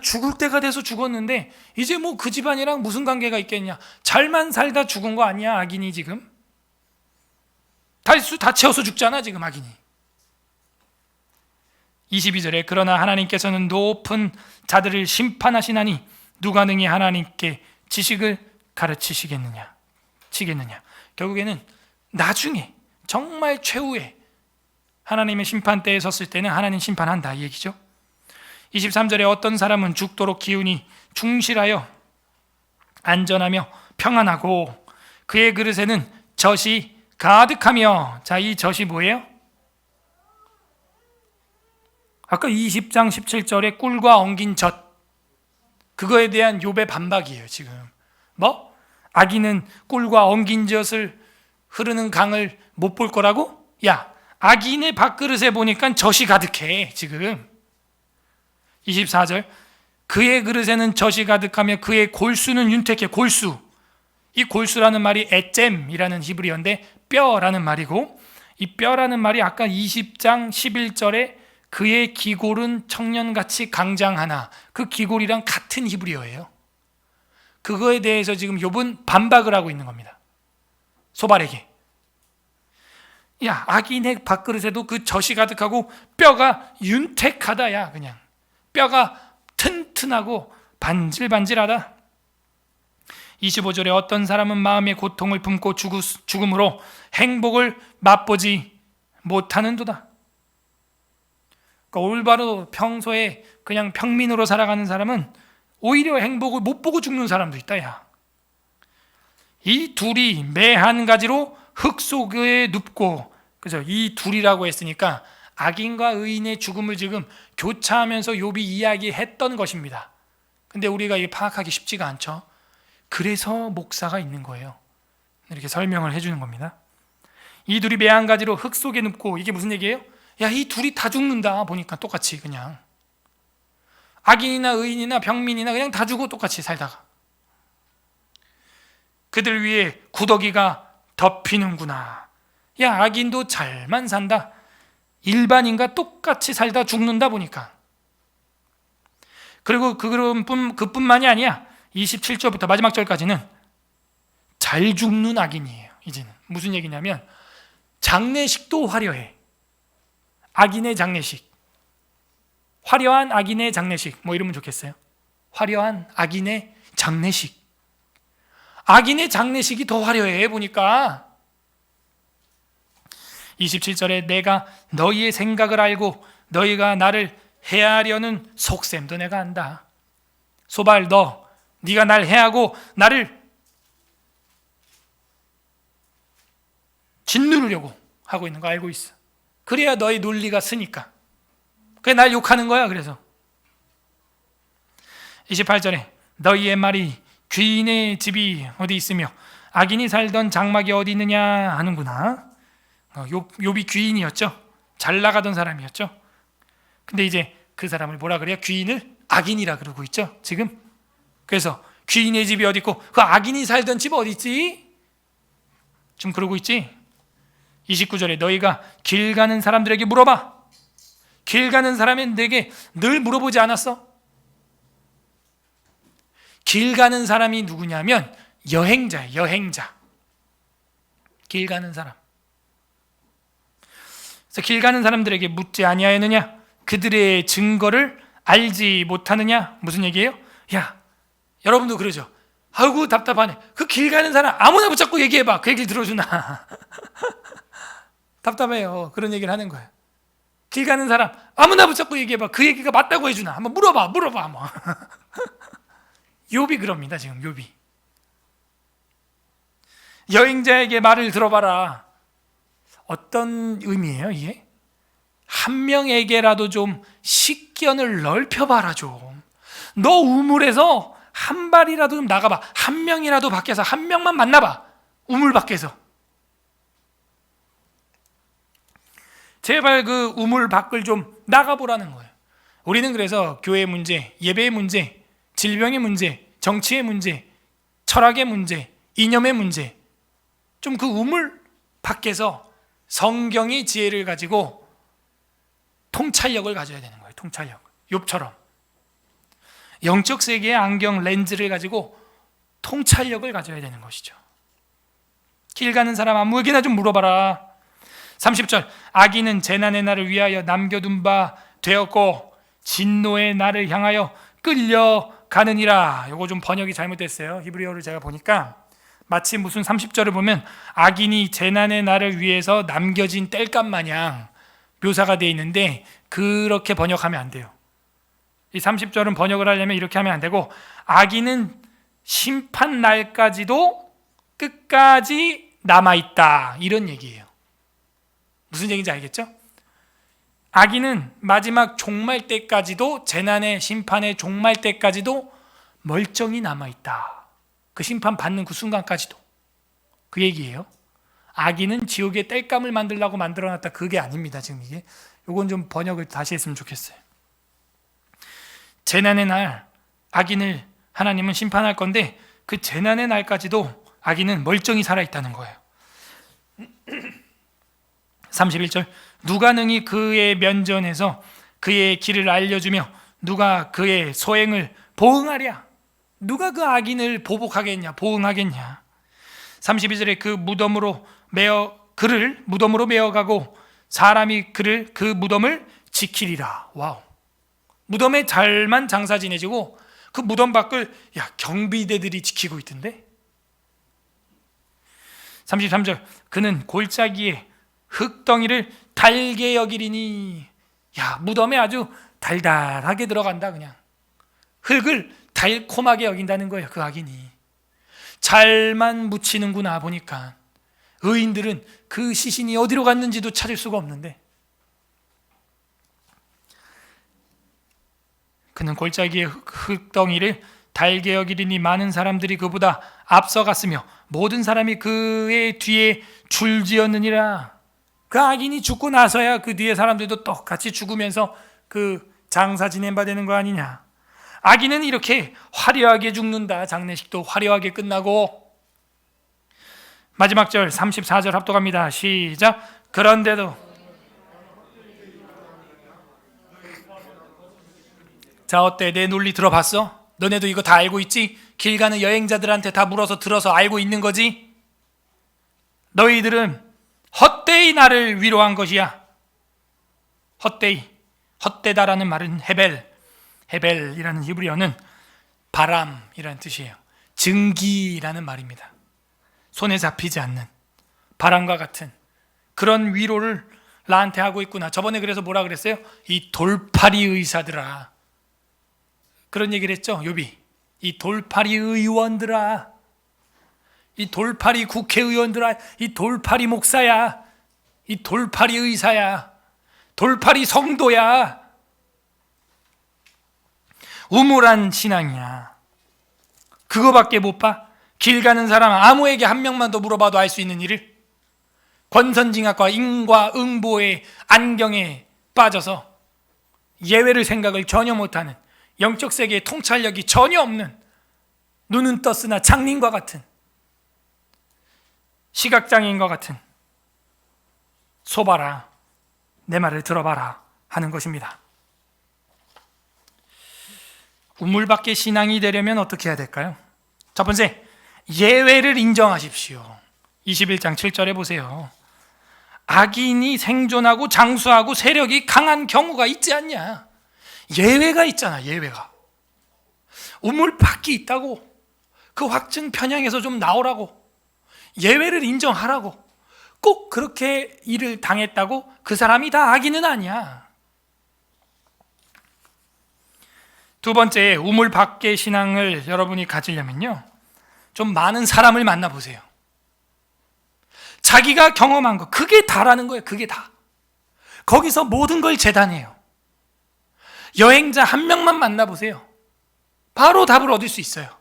[SPEAKER 1] 죽을 때가 돼서 죽었는데 이제 뭐 그 집안이랑 무슨 관계가 있겠냐? 잘만 살다 죽은 거 아니야, 악인이 지금? 달수 다 채워서 죽잖아 지금 악인이. 22절에 그러나 하나님께서는 높은 자들을 심판하시나니 누가 능히 하나님께 지식을 가르치시겠느냐, 치겠느냐. 결국에는 나중에 정말 최후에 하나님의 심판대에 섰을 때는 하나님 심판한다 이 얘기죠. 23절에 어떤 사람은 죽도록 기운이 충실하여 안전하며 평안하고 그의 그릇에는 젖이 가득하며. 자, 이 젖이 뭐예요? 아까 20장 17절에 꿀과 엉긴 젖, 그거에 대한 욥의 반박이에요 지금. 뭐? 악인은 꿀과 엉긴 젖을 흐르는 강을 못 볼 거라고? 야, 악인의 밥그릇에 보니까 젖이 가득해 지금. 24절, 그의 그릇에는 젖이 가득하며 그의 골수는 윤택해. 골수, 이 골수라는 말이 에잼이라는 히브리어인데 뼈라는 말이고, 이 뼈라는 말이 아까 20장 11절에 그의 기골은 청년같이 강장하나, 그 기골이랑 같은 히브리어예요. 그거에 대해서 지금 욥은 반박을 하고 있는 겁니다. 소발에게. 야, 악인의 밥그릇에도 그 젖이 가득하고 뼈가 윤택하다. 야, 그냥 뼈가 튼튼하고 반질반질하다. 25절에 어떤 사람은 마음의 고통을 품고 죽음으로 행복을 맛보지 못하는도다. 그러니까 올바로 평소에 그냥 평민으로 살아가는 사람은 오히려 행복을 못 보고 죽는 사람도 있다. 야. 이 둘이 매 한 가지로 흙 속에 눕고, 그죠? 이 둘이라고 했으니까 악인과 의인의 죽음을 지금 교차하면서 욥이 이야기했던 것입니다. 근데 우리가 이게 파악하기 쉽지가 않죠. 그래서 목사가 있는 거예요. 이렇게 설명을 해주는 겁니다. 이 둘이 매 한 가지로 흙 속에 눕고, 이게 무슨 얘기예요? 야, 이 둘이 다 죽는다. 보니까 똑같이 그냥 악인이나 의인이나 병민이나 그냥 다 죽고 똑같이 살다가 그들 위에 구더기가 덮이는구나. 야, 악인도 잘만 산다. 일반인과 똑같이 살다 죽는다 보니까. 그리고 그뿐만이 아니야. 27절부터 마지막 절까지는 잘 죽는 악인이에요. 이제는 무슨 얘기냐면 장례식도 화려해. 악인의 장례식, 화려한 악인의 장례식, 뭐 이러면 좋겠어요. 화려한 악인의 장례식. 악인의 장례식이 더 화려해 보니까. 27절에 내가 너희의 생각을 알고 너희가 나를 해하려는 속셈도 내가 안다. 소발, 네가 날 해하고 나를 짓누르려고 하고 있는 거 알고 있어. 그래야 너희 논리가 쓰니까. 그래, 날 욕하는 거야. 그래서 28절에 너희의 말이 귀인의 집이 어디 있으며 악인이 살던 장막이 어디 있느냐 하는구나. 욥이 귀인이었죠. 잘 나가던 사람이었죠. 근데 이제 그 사람을 뭐라 그래요? 귀인을 악인이라 그러고 있죠 지금. 그래서 귀인의 집이 어디 있고 그 악인이 살던 집 어디 있지? 좀 그러고 있지. 29절에 너희가 길 가는 사람들에게 물어봐. 길 가는 사람이 내게 늘 물어보지 않았어? 길 가는 사람이 누구냐면 여행자예요. 여행자. 길 가는 사람. 그래서 길 가는 사람들에게 묻지 아니하였느냐? 그들의 증거를 알지 못하느냐? 무슨 얘기예요? 야, 여러분도 그러죠. 아이고 답답하네. 그 길 가는 사람 아무나 붙잡고 얘기해봐. 그 얘기를 들어주나. 답답해요. 그런 얘기를 하는 거예요. 길 가는 사람 아무나 붙잡고 얘기해봐. 그 얘기가 맞다고 해주나. 한번 물어봐 뭐. 욥이 그럽니다. 지금 욥이. 여행자에게 말을 들어봐라. 어떤 의미예요 이게? 한 명에게라도 좀 식견을 넓혀봐라 좀. 너 우물에서 한 발이라도 좀 나가봐. 한 명이라도 밖에서 한 명만 만나봐. 우물 밖에서. 제발 그 우물 밖을 좀 나가보라는 거예요. 우리는 그래서 교회 문제, 예배의 문제, 질병의 문제, 정치의 문제, 철학의 문제, 이념의 문제, 좀 그 우물 밖에서 성경의 지혜를 가지고 통찰력을 가져야 되는 거예요. 통찰력. 욥처럼 영적 세계의 안경 렌즈를 가지고 통찰력을 가져야 되는 것이죠. 길 가는 사람 아무에게나 좀 물어봐라. 30절 악인은 재난의 날을 위하여 남겨둔 바 되었고 진노의 날을 향하여 끌려가느니라. 요거 좀 번역이 잘못됐어요. 히브리어를 제가 보니까 마치 무슨 30절을 보면 악인이 재난의 날을 위해서 남겨진 땔감 마냥 묘사가 되어 있는데 그렇게 번역하면 안 돼요. 이 30절은 번역을 하려면 이렇게 하면 안 되고 악인은 심판 날까지도 끝까지 남아있다 이런 얘기예요. 무슨 얘기인지 알겠죠? 악인은 마지막 종말 때까지도, 재난의 심판의 종말 때까지도 멀쩡히 남아있다. 그 심판 받는 그 순간까지도. 그 얘기예요. 악인은 지옥의 땔감을 만들려고 만들어놨다. 그게 아닙니다. 지금 이게. 요건 좀 번역을 다시 했으면 좋겠어요. 재난의 날 악인을 하나님은 심판할 건데 그 재난의 날까지도 악인은 멀쩡히 살아있다는 거예요. 31절 누가 능히 그의 면전에서 그의 길을 알려주며 누가 그의 소행을 보응하랴. 누가 그 악인을 보복하겠냐, 보응하겠냐. 32절에 그 무덤으로 메어가고 사람이 그 무덤을 지키리라. 와우. 무덤에 잘만 장사 지내지고 그 무덤 밖을 경비대들이 지키고 있던데. 33절 그는 골짜기에 흙덩이를 달게 여기리니. 무덤에 아주 달달하게 들어간다. 그냥 흙을 달콤하게 여긴다는 거예요. 그 악인이 잘만 묻히는구나 보니까 의인들은 그 시신이 어디로 갔는지도 찾을 수가 없는데, 그는 골짜기의 흙덩이를 달게 여기리니 많은 사람들이 그보다 앞서갔으며 모든 사람이 그의 뒤에 줄지었느니라. 그 악인이 죽고 나서야 그 뒤에 사람들도 똑같이 죽으면서 그 장사 지낸 바 되는 거 아니냐. 악인은 이렇게 화려하게 죽는다. 장례식도 화려하게 끝나고. 마지막 절 34절 합독합니다. 시작. 그런데도, 자, 어때? 내 논리 들어봤어? 너네도 이거 다 알고 있지? 길 가는 여행자들한테 다 물어서 들어서 알고 있는 거지? 너희들은 헛되이 나를 위로한 것이야. 헛되이, 헛되다라는 말은 헤벨이라는 히브리어는 바람이라는 뜻이에요. 증기라는 말입니다. 손에 잡히지 않는 바람과 같은 그런 위로를 나한테 하고 있구나. 저번에 그래서 뭐라 그랬어요? 이 돌팔이 의사들아, 그런 얘기를 했죠. 욥이 이 돌팔이 의원들아, 이 돌팔이 국회의원들아, 이 돌팔이 목사야, 이 돌팔이 의사야, 돌팔이 성도야. 우물한 신앙이야. 그거밖에 못 봐? 길 가는 사람 아무에게 한 명만 더 물어봐도 알 수 있는 일을 권선징악과 인과응보의 안경에 빠져서 예외를 생각을 전혀 못하는, 영적 세계의 통찰력이 전혀 없는, 눈은 떴으나 장님과 같은, 시각장애인과 같은, 소봐라, 내 말을 들어봐라 하는 것입니다. 우물밖에 신앙이 되려면 어떻게 해야 될까요? 첫 번째, 예외를 인정하십시오. 21장 7절에 보세요. 악인이 생존하고 장수하고 세력이 강한 경우가 있지 않냐. 예외가 있잖아. 예외가. 우물 밖이 있다고. 그 확증 편향에서 좀 나오라고. 예외를 인정하라고. 꼭 그렇게 일을 당했다고 그 사람이 다 악인은 아니야. 두 번째, 우물 밖의 신앙을 여러분이 가지려면요, 좀 많은 사람을 만나보세요. 자기가 경험한 거, 그게 다라는 거예요. 그게 다. 거기서 모든 걸 재단해요. 여행자 한 명만 만나보세요. 바로 답을 얻을 수 있어요.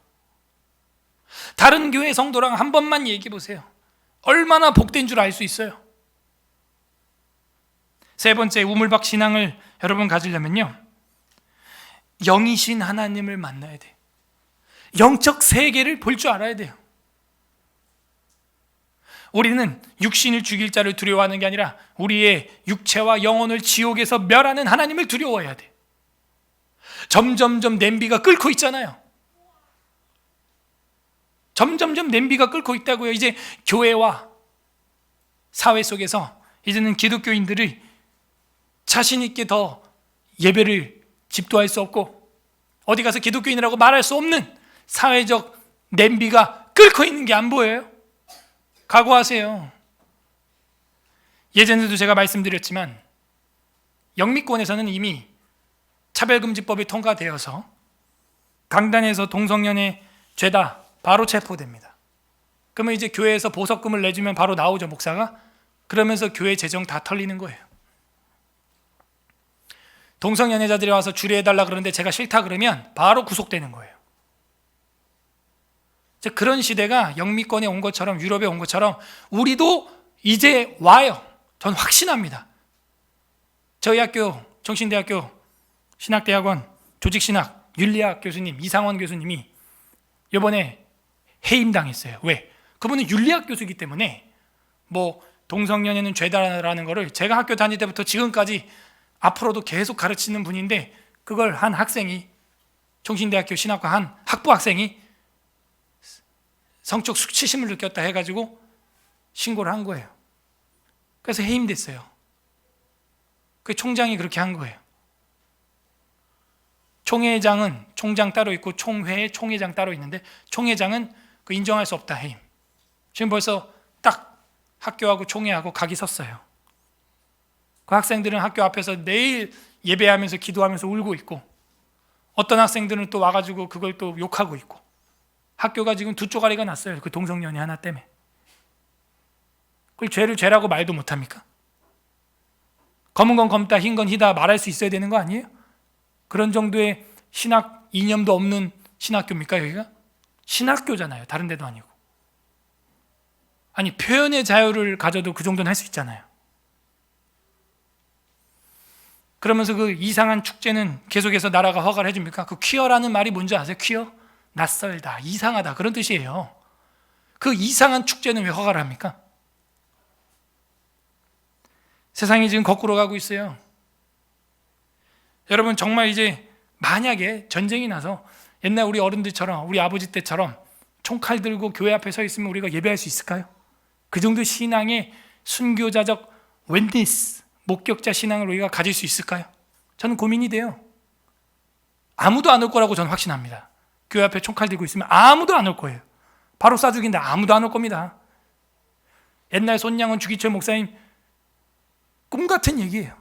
[SPEAKER 1] 다른 교회 성도랑 한 번만 얘기해 보세요. 얼마나 복된 줄 알 수 있어요. 세 번째, 우물밖 신앙을 여러분 가지려면요, 영이신 하나님을 만나야 돼요. 영적 세계를 볼 줄 알아야 돼요. 우리는 육신을 죽일 자를 두려워하는 게 아니라 우리의 육체와 영혼을 지옥에서 멸하는 하나님을 두려워해야 돼. 점점점 냄비가 끓고 있잖아요. 점점점 냄비가 끓고 있다고요. 이제 교회와 사회 속에서 이제는 기독교인들이 자신 있게 더 예배를 집도할 수 없고 어디 가서 기독교인이라고 말할 수 없는 사회적 냄비가 끓고 있는 게 안 보여요? 각오하세요. 예전에도 제가 말씀드렸지만 영미권에서는 이미 차별금지법이 통과되어서 강단에서 동성연애 죄다 바로 체포됩니다. 그러면 이제 교회에서 보석금을 내주면 바로 나오죠, 목사가. 그러면서 교회 재정 다 털리는 거예요. 동성연애자들이 와서 주례해달라 그러는데 제가 싫다 그러면 바로 구속되는 거예요. 그런 시대가 영미권에 온 것처럼, 유럽에 온 것처럼 우리도 이제 와요. 전 확신합니다. 저희 학교, 정신대학교 신학대학원 조직신학 윤리학 교수님 이상원 교수님이 이번에 해임당했어요. 왜? 그분은 윤리학 교수이기 때문에 뭐 동성연애는 죄다라는 거를 제가 학교 다닐 때부터 지금까지 앞으로도 계속 가르치는 분인데, 그걸 한 학생이, 정신대학교 신학과 한 학부 학생이 성적 수치심을 느꼈다 해가지고 신고를 한 거예요. 그래서 해임됐어요. 그 총장이 그렇게 한 거예요. 총회장은 총장 따로 있고 총회에 총회장 따로 있는데 총회장은 그 인정할 수 없다, 해임. 지금 벌써 딱 학교하고 총회하고 각이 섰어요. 그 학생들은 학교 앞에서 매일 예배하면서 기도하면서 울고 있고, 어떤 학생들은 또 와가지고 그걸 또 욕하고 있고, 학교가 지금 두 쪼가리가 났어요. 그 동성연애 하나 때문에. 그걸 죄를 죄라고 말도 못합니까? 검은 건 검다, 흰 건 희다 말할 수 있어야 되는 거 아니에요? 그런 정도의 신학 이념도 없는 신학교입니까 여기가? 신학교잖아요. 다른 데도 아니고. 아니 표현의 자유를 가져도 그 정도는 할 수 있잖아요. 그러면서 그 이상한 축제는 계속해서 나라가 허가를 해줍니까? 그 퀴어라는 말이 뭔지 아세요? 퀴어? 낯설다, 이상하다 그런 뜻이에요. 그 이상한 축제는 왜 허가를 합니까? 세상이 지금 거꾸로 가고 있어요. 여러분 정말 이제 만약에 전쟁이 나서 옛날 우리 어른들처럼 우리 아버지 때처럼 총칼 들고 교회 앞에 서 있으면 우리가 예배할 수 있을까요? 그 정도 신앙의 순교자적 웬니스, 목격자 신앙을 우리가 가질 수 있을까요? 저는 고민이 돼요. 아무도 안 올 거라고 저는 확신합니다. 교회 앞에 총칼 들고 있으면 아무도 안 올 거예요. 바로 쏴 죽인다. 아무도 안 올 겁니다. 옛날 손양원 주기철 목사님 꿈 같은 얘기예요.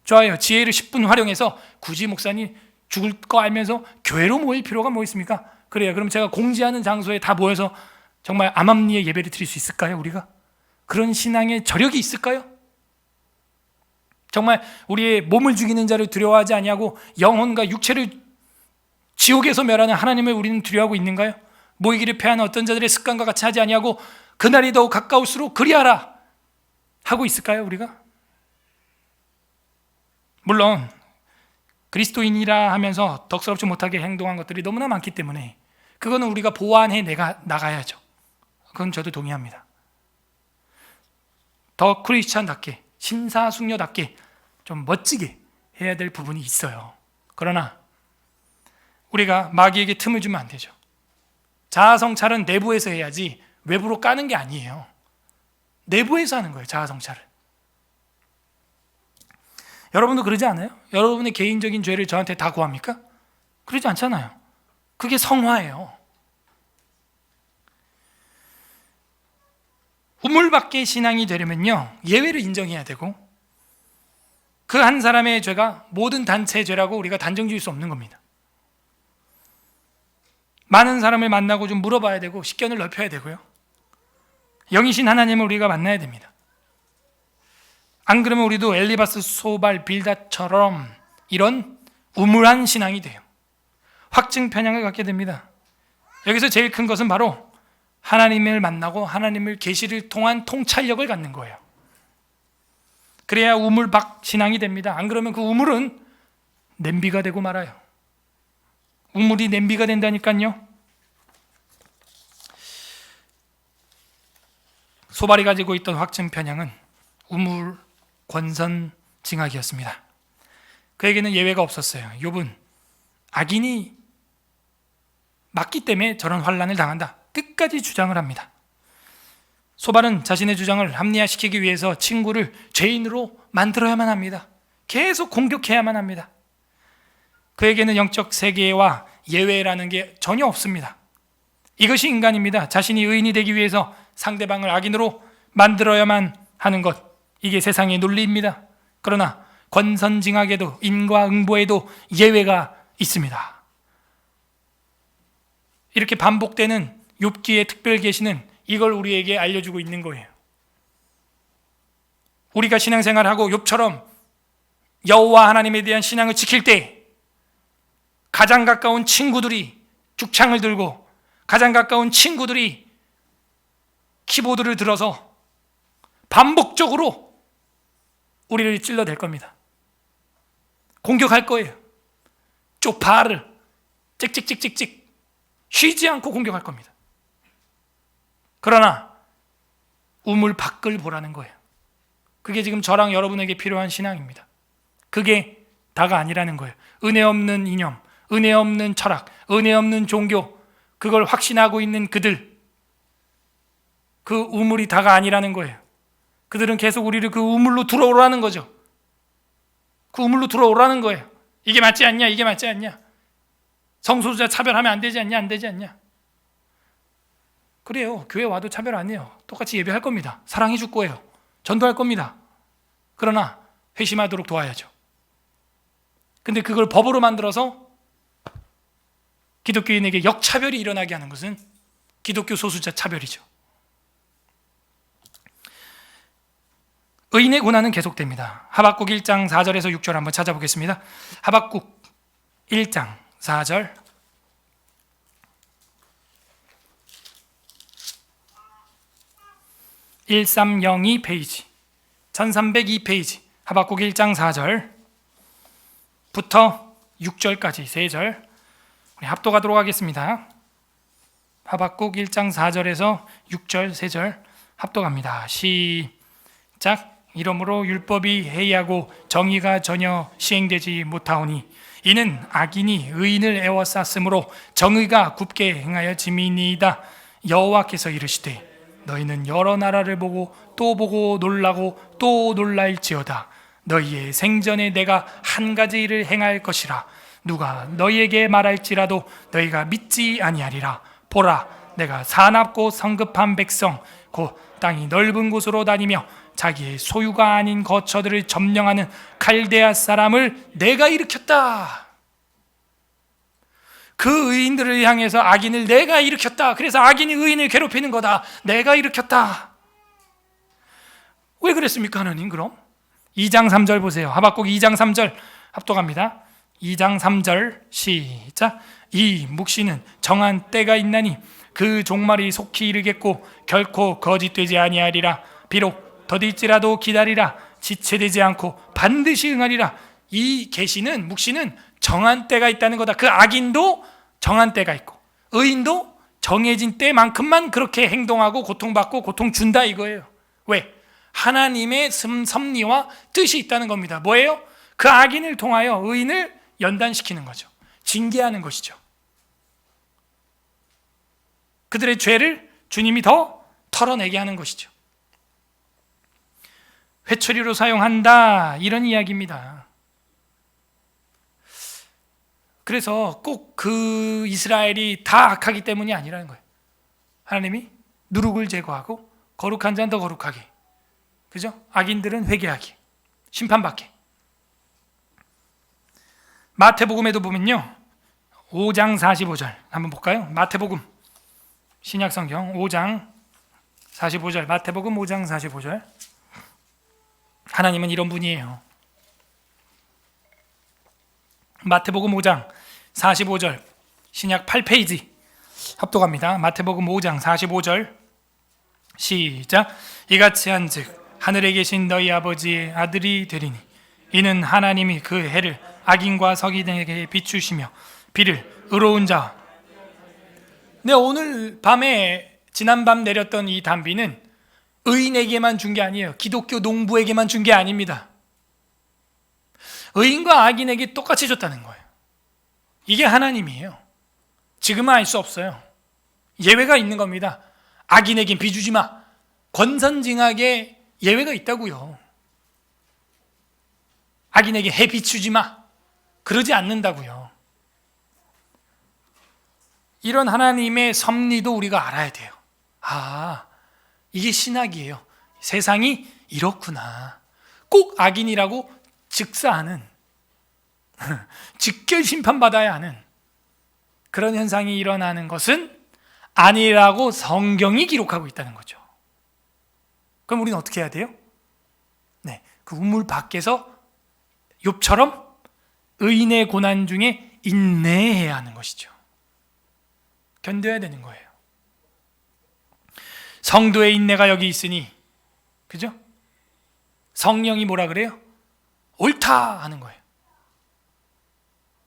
[SPEAKER 1] 좋아요. 지혜를 10분 활용해서 굳이 목사님 죽을 거 알면서 교회로 모일 필요가 뭐 있습니까? 그래요. 그럼 제가 공지하는 장소에 다 모여서 정말 암암리에 예배를 드릴 수 있을까요? 우리가? 그런 신앙의 저력이 있을까요? 정말 우리의 몸을 죽이는 자를 두려워하지 아니하고 영혼과 육체를 지옥에서 멸하는 하나님을 우리는 두려워하고 있는가요? 모이기를 패하는 어떤 자들의 습관과 같이 하지 아니하고 그날이 더욱 가까울수록 그리하라 하고 있을까요? 우리가? 물론 그리스도인이라 하면서 덕스럽지 못하게 행동한 것들이 너무나 많기 때문에 그거는 우리가 보완해 나가야죠. 그건 저도 동의합니다. 더 크리스찬답게 신사숙녀답게 좀 멋지게 해야 될 부분이 있어요. 그러나 우리가 마귀에게 틈을 주면 안 되죠. 자아성찰은 내부에서 해야지 외부로 까는 게 아니에요. 내부에서 하는 거예요. 자아성찰을. 여러분도 그러지 않아요? 여러분의 개인적인 죄를 저한테 다 고합니까? 그러지 않잖아요. 그게 성화예요. 우물밖에 신앙이 되려면요, 예외를 인정해야 되고 그 한 사람의 죄가 모든 단체의 죄라고 우리가 단정 지을 수 없는 겁니다. 많은 사람을 만나고 좀 물어봐야 되고 식견을 넓혀야 되고요. 영이신 하나님을 우리가 만나야 됩니다. 안 그러면 우리도 엘리바스, 소발, 빌닷처럼 이런 우물한 신앙이 돼요. 확증 편향을 갖게 됩니다. 여기서 제일 큰 것은 바로 하나님을 만나고 하나님을 계시를 통한 통찰력을 갖는 거예요. 그래야 우물박 신앙이 됩니다. 안 그러면 그 우물은 냄비가 되고 말아요. 우물이 냄비가 된다니까요. 소발이 가지고 있던 확증 편향은 우물 권선징악이었습니다. 그에게는 예외가 없었어요. 욥은 악인이 맞기 때문에 저런 환난을 당한다. 끝까지 주장을 합니다. 소발은 자신의 주장을 합리화시키기 위해서 친구를 죄인으로 만들어야만 합니다. 계속 공격해야만 합니다. 그에게는 영적 세계와 예외라는 게 전혀 없습니다. 이것이 인간입니다. 자신이 의인이 되기 위해서 상대방을 악인으로 만들어야만 하는 것, 이게 세상의 논리입니다. 그러나 권선징악에도 인과응보에도 예외가 있습니다. 이렇게 반복되는 욥기의 특별 계시는 이걸 우리에게 알려주고 있는 거예요. 우리가 신앙생활하고 욥처럼 여호와 하나님에 대한 신앙을 지킬 때 가장 가까운 친구들이 죽창을 들고 가장 가까운 친구들이 키보드를 들어서 반복적으로 우리를 찔러댈 겁니다. 공격할 거예요. 쪽파를 찍찍찍찍찍 쉬지 않고 공격할 겁니다. 그러나 우물 밖을 보라는 거예요. 그게 지금 저랑 여러분에게 필요한 신앙입니다. 그게 다가 아니라는 거예요. 은혜 없는 이념, 은혜 없는 철학, 은혜 없는 종교, 그걸 확신하고 있는 그들, 그 우물이 다가 아니라는 거예요. 그들은 계속 우리를 그 우물로 들어오라는 거죠. 그 우물로 들어오라는 거예요. 이게 맞지 않냐? 이게 맞지 않냐? 성소수자 차별하면 안 되지 않냐? 안 되지 않냐? 그래요. 교회 와도 차별 안 해요. 똑같이 예배할 겁니다. 사랑해 줄 거예요. 전도할 겁니다. 그러나 회심하도록 도와야죠. 근데 그걸 법으로 만들어서 기독교인에게 역차별이 일어나게 하는 것은 기독교 소수자 차별이죠. 의인의 고난은 계속됩니다. 하박국 1장 4절에서 6절 한번 찾아보겠습니다. 하박국 1장 4절. (1302) 페이지, 1302페이지, 하박국 1장 4절부터 6절까지 3절 우리 합독하도록 하겠습니다. 하박국 1장 4절에서 6절 3절 합독합니다. 시작. 이러므로 율법이 해이하고 정의가 전혀 시행되지 못하오니 이는 악인이 의인을 애워쌌으므로 정의가 굽게 행하여 짐이니이다. 여호와께서 이르시되 너희는 여러 나라를 보고 놀라고 또 놀랄지어다. 너희의 생전에 내가 한 가지 일을 행할 것이라. 누가 너희에게 말할지라도 너희가 믿지 아니하리라. 보라, 내가 사납고 성급한 백성 곧 땅이 넓은 곳으로 다니며 자기의 소유가 아닌 거처들을 점령하는 갈대아 사람을 내가 일으켰다. 그 의인들을 향해서 악인을 내가 일으켰다. 그래서 악인이 의인을 괴롭히는 거다. 내가 일으켰다. 왜 그랬습니까, 하나님? 그럼 2장 3절 보세요. 하박국 2장 3절 합독합니다. 2장 3절 시작. 이 묵시는 정한 때가 있나니 그 종말이 속히 이르겠고 결코 거짓되지 아니하리라. 비록 더딜지라도 기다리라. 지체되지 않고 반드시 응하리라. 이 계시는 묵시는 정한 때가 있다는 거다. 그 악인도 정한 때가 있고 의인도 정해진 때만큼만 그렇게 행동하고 고통받고 고통 준다 이거예요. 왜? 하나님의 섭리와 뜻이 있다는 겁니다. 뭐예요? 그 악인을 통하여 의인을 연단시키는 거죠. 징계하는 것이죠. 그들의 죄를 주님이 더 털어내게 하는 것이죠. 회초리로 사용한다, 이런 이야기입니다. 그래서 꼭 그 이스라엘이 다 악하기 때문이 아니라는 거예요. 하나님이 누룩을 제거하고 거룩한 자는 더 거룩하게, 그죠? 악인들은 회개하게, 심판받게. 마태복음에도 보면요, 5장 45절 한번 볼까요? 마태복음 신약성경 5장 45절, 마태복음 5장 45절. 하나님은 이런 분이에요. 마태복음 5장 45절 신약 8페이지 합독합니다. 마태복음 5장 45절 시작. 이같이 한즉 하늘에 계신 너희 아버지의 아들이 되리니 이는 하나님이 그 해를 악인과 서기에게 비추시며 비를 의로운 자. 네, 오늘 밤에 지난밤 내렸던 이 단비는 의인에게만 준 게 아니에요. 기독교 농부에게만 준 게 아닙니다. 의인과 악인에게 똑같이 줬다는 거예요. 이게 하나님이에요. 지금은 알 수 없어요. 예외가 있는 겁니다. 악인에겐 비주지 마. 권선징악에 예외가 있다고요. 악인에게 해 비추지 마. 그러지 않는다고요. 이런 하나님의 섭리도 우리가 알아야 돼요. 아, 이게 신학이에요. 세상이 이렇구나. 꼭 악인이라고 즉사하는, 직결 심판받아야 하는 그런 현상이 일어나는 것은 아니라고 성경이 기록하고 있다는 거죠. 그럼 우리는 어떻게 해야 돼요? 네, 그 우물 밖에서 욥처럼 의인의 고난 중에 인내해야 하는 것이죠. 견뎌야 되는 거예요. 성도의 인내가 여기 있으니, 그죠? 성령이 뭐라 그래요? 옳다 하는 거예요.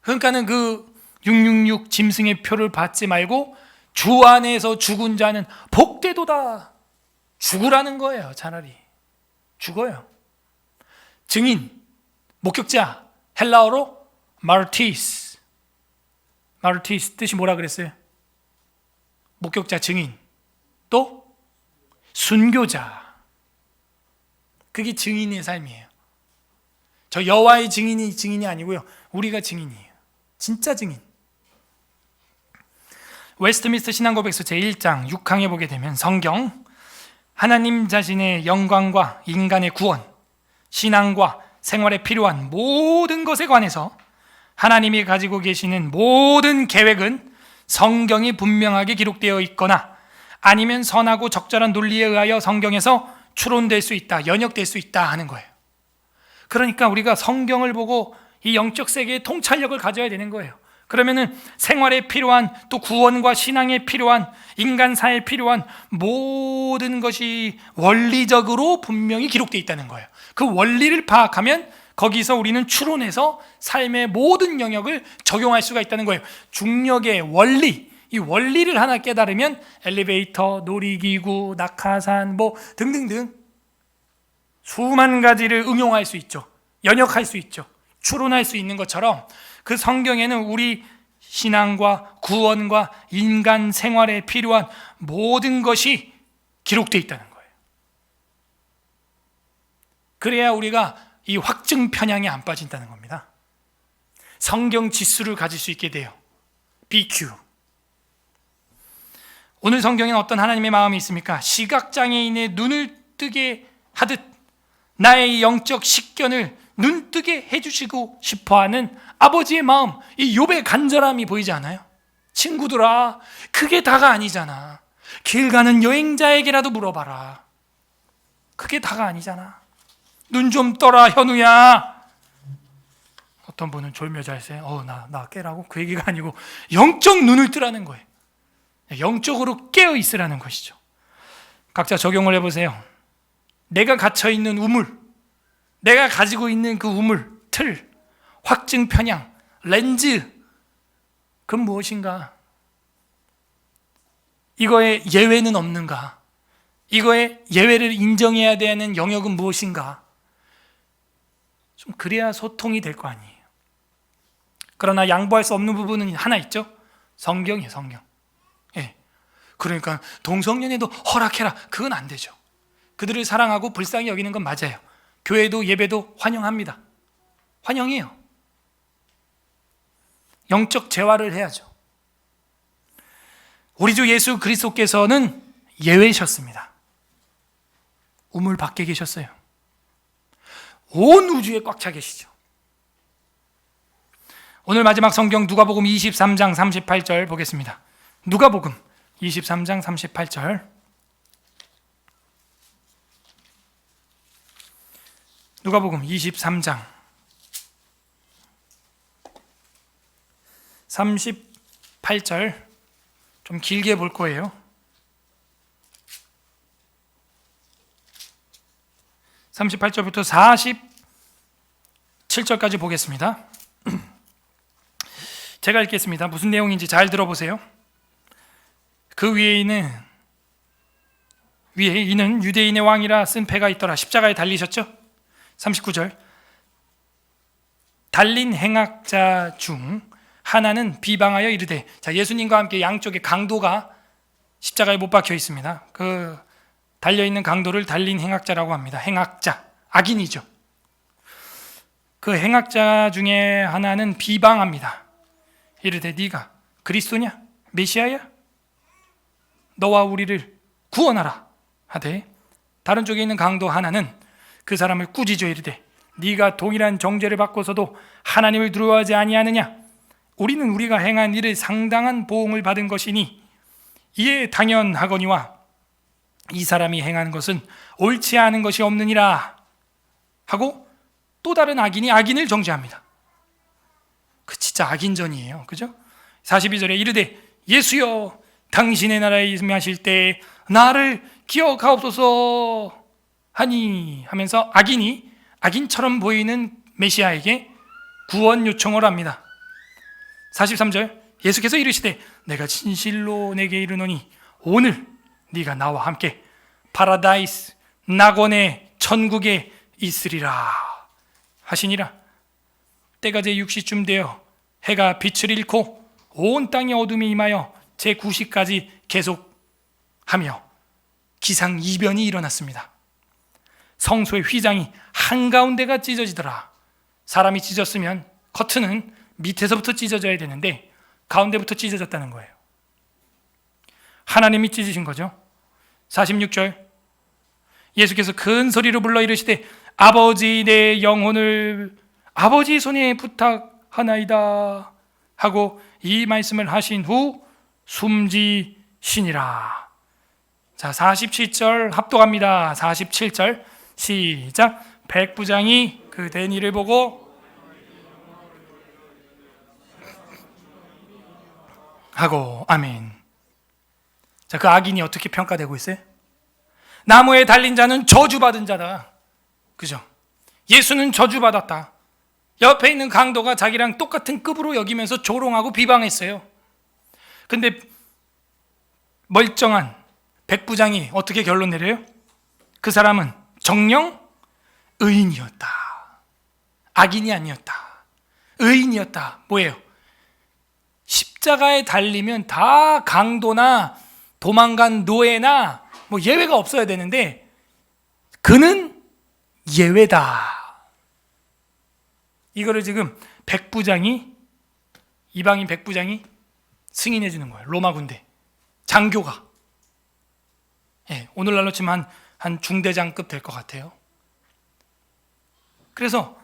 [SPEAKER 1] 그러니까는 그 666 짐승의 표를 받지 말고 주 안에서 죽은 자는 복되도다. 죽으라는 거예요. 차라리 죽어요. 증인, 목격자, 헬라어로 마르티스. 마르티스 뜻이 뭐라 그랬어요? 목격자, 증인, 또 순교자. 그게 증인의 삶이에요. 저 여호와의 증인이 아니고요, 우리가 증인이에요. 진짜 증인. 웨스트민스터 신앙고백서 제1장 6항에 보게 되면 성경, 하나님 자신의 영광과 인간의 구원, 신앙과 생활에 필요한 모든 것에 관해서 하나님이 가지고 계시는 모든 계획은 성경이 분명하게 기록되어 있거나 아니면 선하고 적절한 논리에 의하여 성경에서 추론될 수 있다, 연역될 수 있다 하는 거예요. 그러니까 우리가 성경을 보고 이 영적 세계의 통찰력을 가져야 되는 거예요. 그러면은 생활에 필요한, 또 구원과 신앙에 필요한, 인간사에 필요한 모든 것이 원리적으로 분명히 기록되어 있다는 거예요. 그 원리를 파악하면 거기서 우리는 추론해서 삶의 모든 영역을 적용할 수가 있다는 거예요. 중력의 원리, 이 원리를 하나 깨달으면 엘리베이터, 놀이기구, 낙하산 뭐 등등등 수만 가지를 응용할 수 있죠. 연역할 수 있죠. 추론할 수 있는 것처럼 그 성경에는 우리 신앙과 구원과 인간 생활에 필요한 모든 것이 기록되어 있다는 거예요. 그래야 우리가 이 확증 편향에 안 빠진다는 겁니다. 성경 지수를 가질 수 있게 돼요. BQ. 오늘 성경에는 어떤 하나님의 마음이 있습니까? 시각장애인의 눈을 뜨게 하듯 나의 영적 식견을 눈뜨게 해주시고 싶어하는 아버지의 마음, 이 욥의 간절함이 보이지 않아요? 친구들아, 그게 다가 아니잖아. 길 가는 여행자에게라도 물어봐라. 그게 다가 아니잖아. 눈 좀 떠라 현우야. 어떤 분은 졸며 잘세. 나 깨라고? 그 얘기가 아니고 영적 눈을 뜨라는 거예요. 영적으로 깨어 있으라는 것이죠. 각자 적용을 해보세요. 내가 갇혀있는 우물, 내가 가지고 있는 그 우물, 틀, 확증 편향, 렌즈, 그건 무엇인가? 이거에 예외는 없는가? 이거에 예외를 인정해야 되는 영역은 무엇인가? 좀 그래야 소통이 될 거 아니에요. 그러나 양보할 수 없는 부분은 하나 있죠. 성경이에요, 성경. 예. 그러니까 동성연애도 허락해라. 그건 안 되죠. 그들을 사랑하고 불쌍히 여기는 건 맞아요. 교회도 예배도 환영합니다. 환영해요. 영적 재활을 해야죠. 우리 주 예수 그리스도께서는 예외셨습니다. 우물 밖에 계셨어요. 온 우주에 꽉 차 계시죠. 오늘 마지막 성경 누가복음 23장 38절 보겠습니다. 누가복음 23장 38절. 누가복음 23장 38절 좀 길게 볼 거예요. 38절부터 47절까지 보겠습니다. 제가 읽겠습니다. 무슨 내용인지 잘 들어보세요. 그 위에 이는 유대인의 왕이라 쓴 패가 있더라. 십자가에 달리셨죠? 39절. 달린 행악자 중 하나는 비방하여 이르되, 자, 예수님과 함께 양쪽에 강도가 십자가에 못 박혀 있습니다. 그 달려있는 강도를 달린 행악자라고 합니다. 행악자, 악인이죠. 그 행악자 중에 하나는 비방합니다. 이르되, 네가 그리스도냐? 메시아야? 너와 우리를 구원하라 하되, 다른 쪽에 있는 강도 하나는 그 사람을 꾸짖어 이르되, 네가 동일한 정죄를 받고서도 하나님을 두려워하지 아니하느냐? 우리는 우리가 행한 일을 상당한 보응을 받은 것이니 이에 당연하거니와 이 사람이 행한 것은 옳지 않은 것이 없느니라 하고, 또 다른 악인이 악인을 정죄합니다. 그 진짜 악인전이에요. 그죠? 42절에 이르되, 예수여, 당신의 나라에 임하실 때 나를 기억하옵소서 하니 하면서 악인이 악인처럼 보이는 메시아에게 구원 요청을 합니다. 43절, 예수께서 이르시되, 내가 진실로 내게 이르노니 오늘 네가 나와 함께 파라다이스, 낙원의 천국에 있으리라 하시니라. 때가 제6시쯤 되어 해가 빛을 잃고 온 땅에 어둠이 임하여 제9시까지 계속하며 기상이변이 일어났습니다. 성소의 휘장이 한가운데가 찢어지더라. 사람이 찢었으면 커튼은 밑에서부터 찢어져야 되는데 가운데부터 찢어졌다는 거예요. 하나님이 찢으신 거죠. 46절, 예수께서 큰 소리로 불러 이르시되, 아버지, 내 영혼을 아버지 손에 부탁하나이다 하고 이 말씀을 하신 후 숨지시니라. 자, 47절 합독합니다. 47절 시작. 백부장이 그 된 일을 보고 하고 아멘. 자, 그 악인이 어떻게 평가되고 있어요? 나무에 달린 자는 저주받은 자다. 그죠? 예수는 저주받았다. 옆에 있는 강도가 자기랑 똑같은 급으로 여기면서 조롱하고 비방했어요. 근데 멀쩡한 백부장이 어떻게 결론 내려요? 그 사람은 정녕 의인이었다. 악인이 아니었다. 의인이었다. 뭐예요? 십자가에 달리면 다 강도나 도망간 노예나 뭐 예외가 없어야 되는데 그는 예외다. 이거를 지금 이방인 백부장이 승인해 주는 거예요. 로마 군대 장교가. 오늘날로 치면 한 중대장급 될 것 같아요. 그래서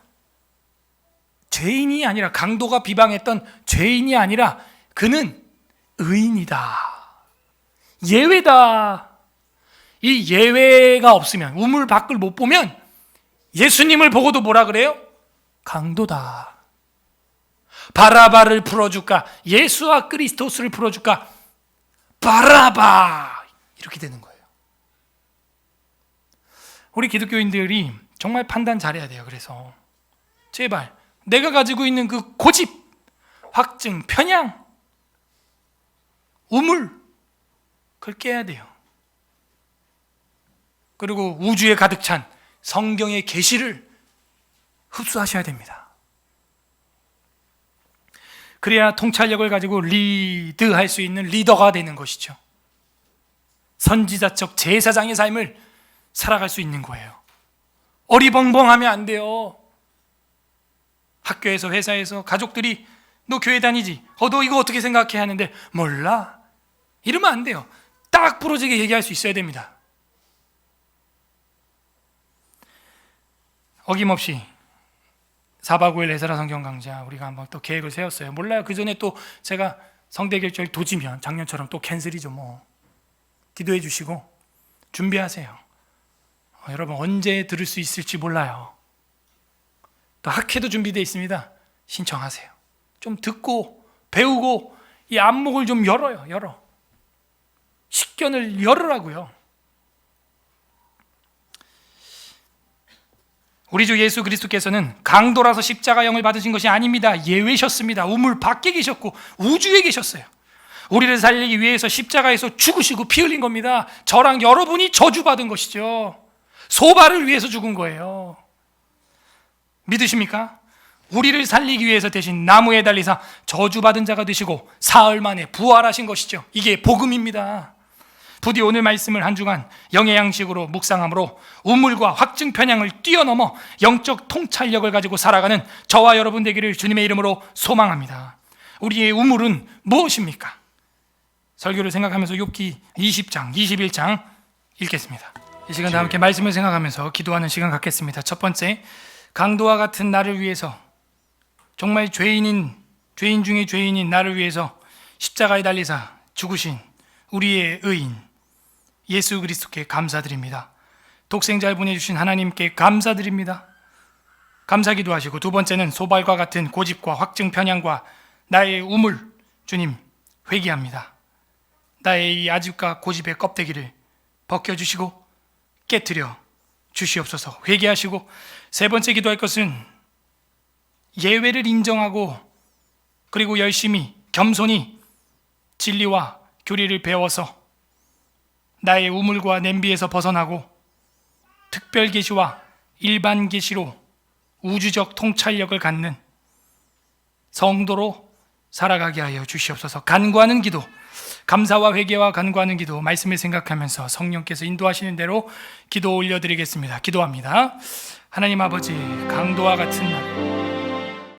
[SPEAKER 1] 죄인이 아니라, 강도가 비방했던 죄인이 아니라 그는 의인이다. 예외다. 이 예외가 없으면, 우물 밖을 못 보면 예수님을 보고도 뭐라 그래요? 강도다. 바라바를 풀어줄까? 예수와 그리스도스를 풀어줄까? 바라바! 이렇게 되는 거예요. 우리 기독교인들이 정말 판단 잘해야 돼요. 그래서 제발 내가 가지고 있는 그 고집, 확증, 편향, 우물, 그걸 깨야 돼요. 그리고 우주에 가득 찬 성경의 계시를 흡수하셔야 됩니다. 그래야 통찰력을 가지고 리드할 수 있는 리더가 되는 것이죠. 선지자적 제사장의 삶을 살아갈 수 있는 거예요. 어리벙벙하면 안 돼요. 학교에서, 회사에서 가족들이 너 교회 다니지? 너 이거 어떻게 생각해? 하는데 몰라. 이러면 안 돼요. 딱 부러지게 얘기할 수 있어야 됩니다. 어김없이 4박 5일 에스라 성경 강좌 우리가 한번 또 계획을 세웠어요. 몰라요. 그 전에 또 제가 성대결절 도지면 작년처럼 또 캔슬이죠. 뭐 기도해 주시고 준비하세요. 여러분 언제 들을 수 있을지 몰라요. 또 학회도 준비되어 있습니다. 신청하세요. 좀 듣고 배우고 이 안목을 좀 열어. 식견을 열으라고요. 우리 주 예수 그리스도께서는 강도라서 십자가형을 받으신 것이 아닙니다. 예외셨습니다. 우물 밖에 계셨고 우주에 계셨어요. 우리를 살리기 위해서 십자가에서 죽으시고 피 흘린 겁니다. 저랑 여러분이 저주받은 것이죠. 소발을 위해서 죽은 거예요. 믿으십니까? 우리를 살리기 위해서 대신 나무에 달리사 저주받은 자가 되시고 사흘 만에 부활하신 것이죠. 이게 복음입니다. 부디 오늘 말씀을 한 주간 영의 양식으로 묵상함으로 우물과 확증 편향을 뛰어넘어 영적 통찰력을 가지고 살아가는 저와 여러분 되기를 주님의 이름으로 소망합니다. 우리의 우물은 무엇입니까? 설교를 생각하면서 욥기 20장, 21장 읽겠습니다. 이 시간 다 함께 말씀을 생각하면서 기도하는 시간 갖겠습니다. 첫 번째, 강도와 같은 나를 위해서, 정말 죄인 중에 죄인인 나를 위해서 십자가에 달리사 죽으신 우리의 의인 예수 그리스도께 감사드립니다. 독생자를 보내주신 하나님께 감사드립니다. 감사기도 하시고, 두 번째는 소발과 같은 고집과 확증 편향과 나의 우물, 주님 회개합니다. 나의 이 아집과 고집의 껍데기를 벗겨주시고 깨트려 주시옵소서. 회개하시고, 세 번째 기도할 것은 예외를 인정하고 그리고 열심히 겸손히 진리와 교리를 배워서 나의 우물과 냄비에서 벗어나고 특별 계시와 일반 계시로 우주적 통찰력을 갖는 성도로 살아가게 하여 주시옵소서. 간구하는 기도, 감사와 회개와 간구하는 기도, 말씀을 생각하면서 성령께서 인도하시는 대로 기도 올려드리겠습니다. 기도합니다. 하나님 아버지, 강도와 같은 날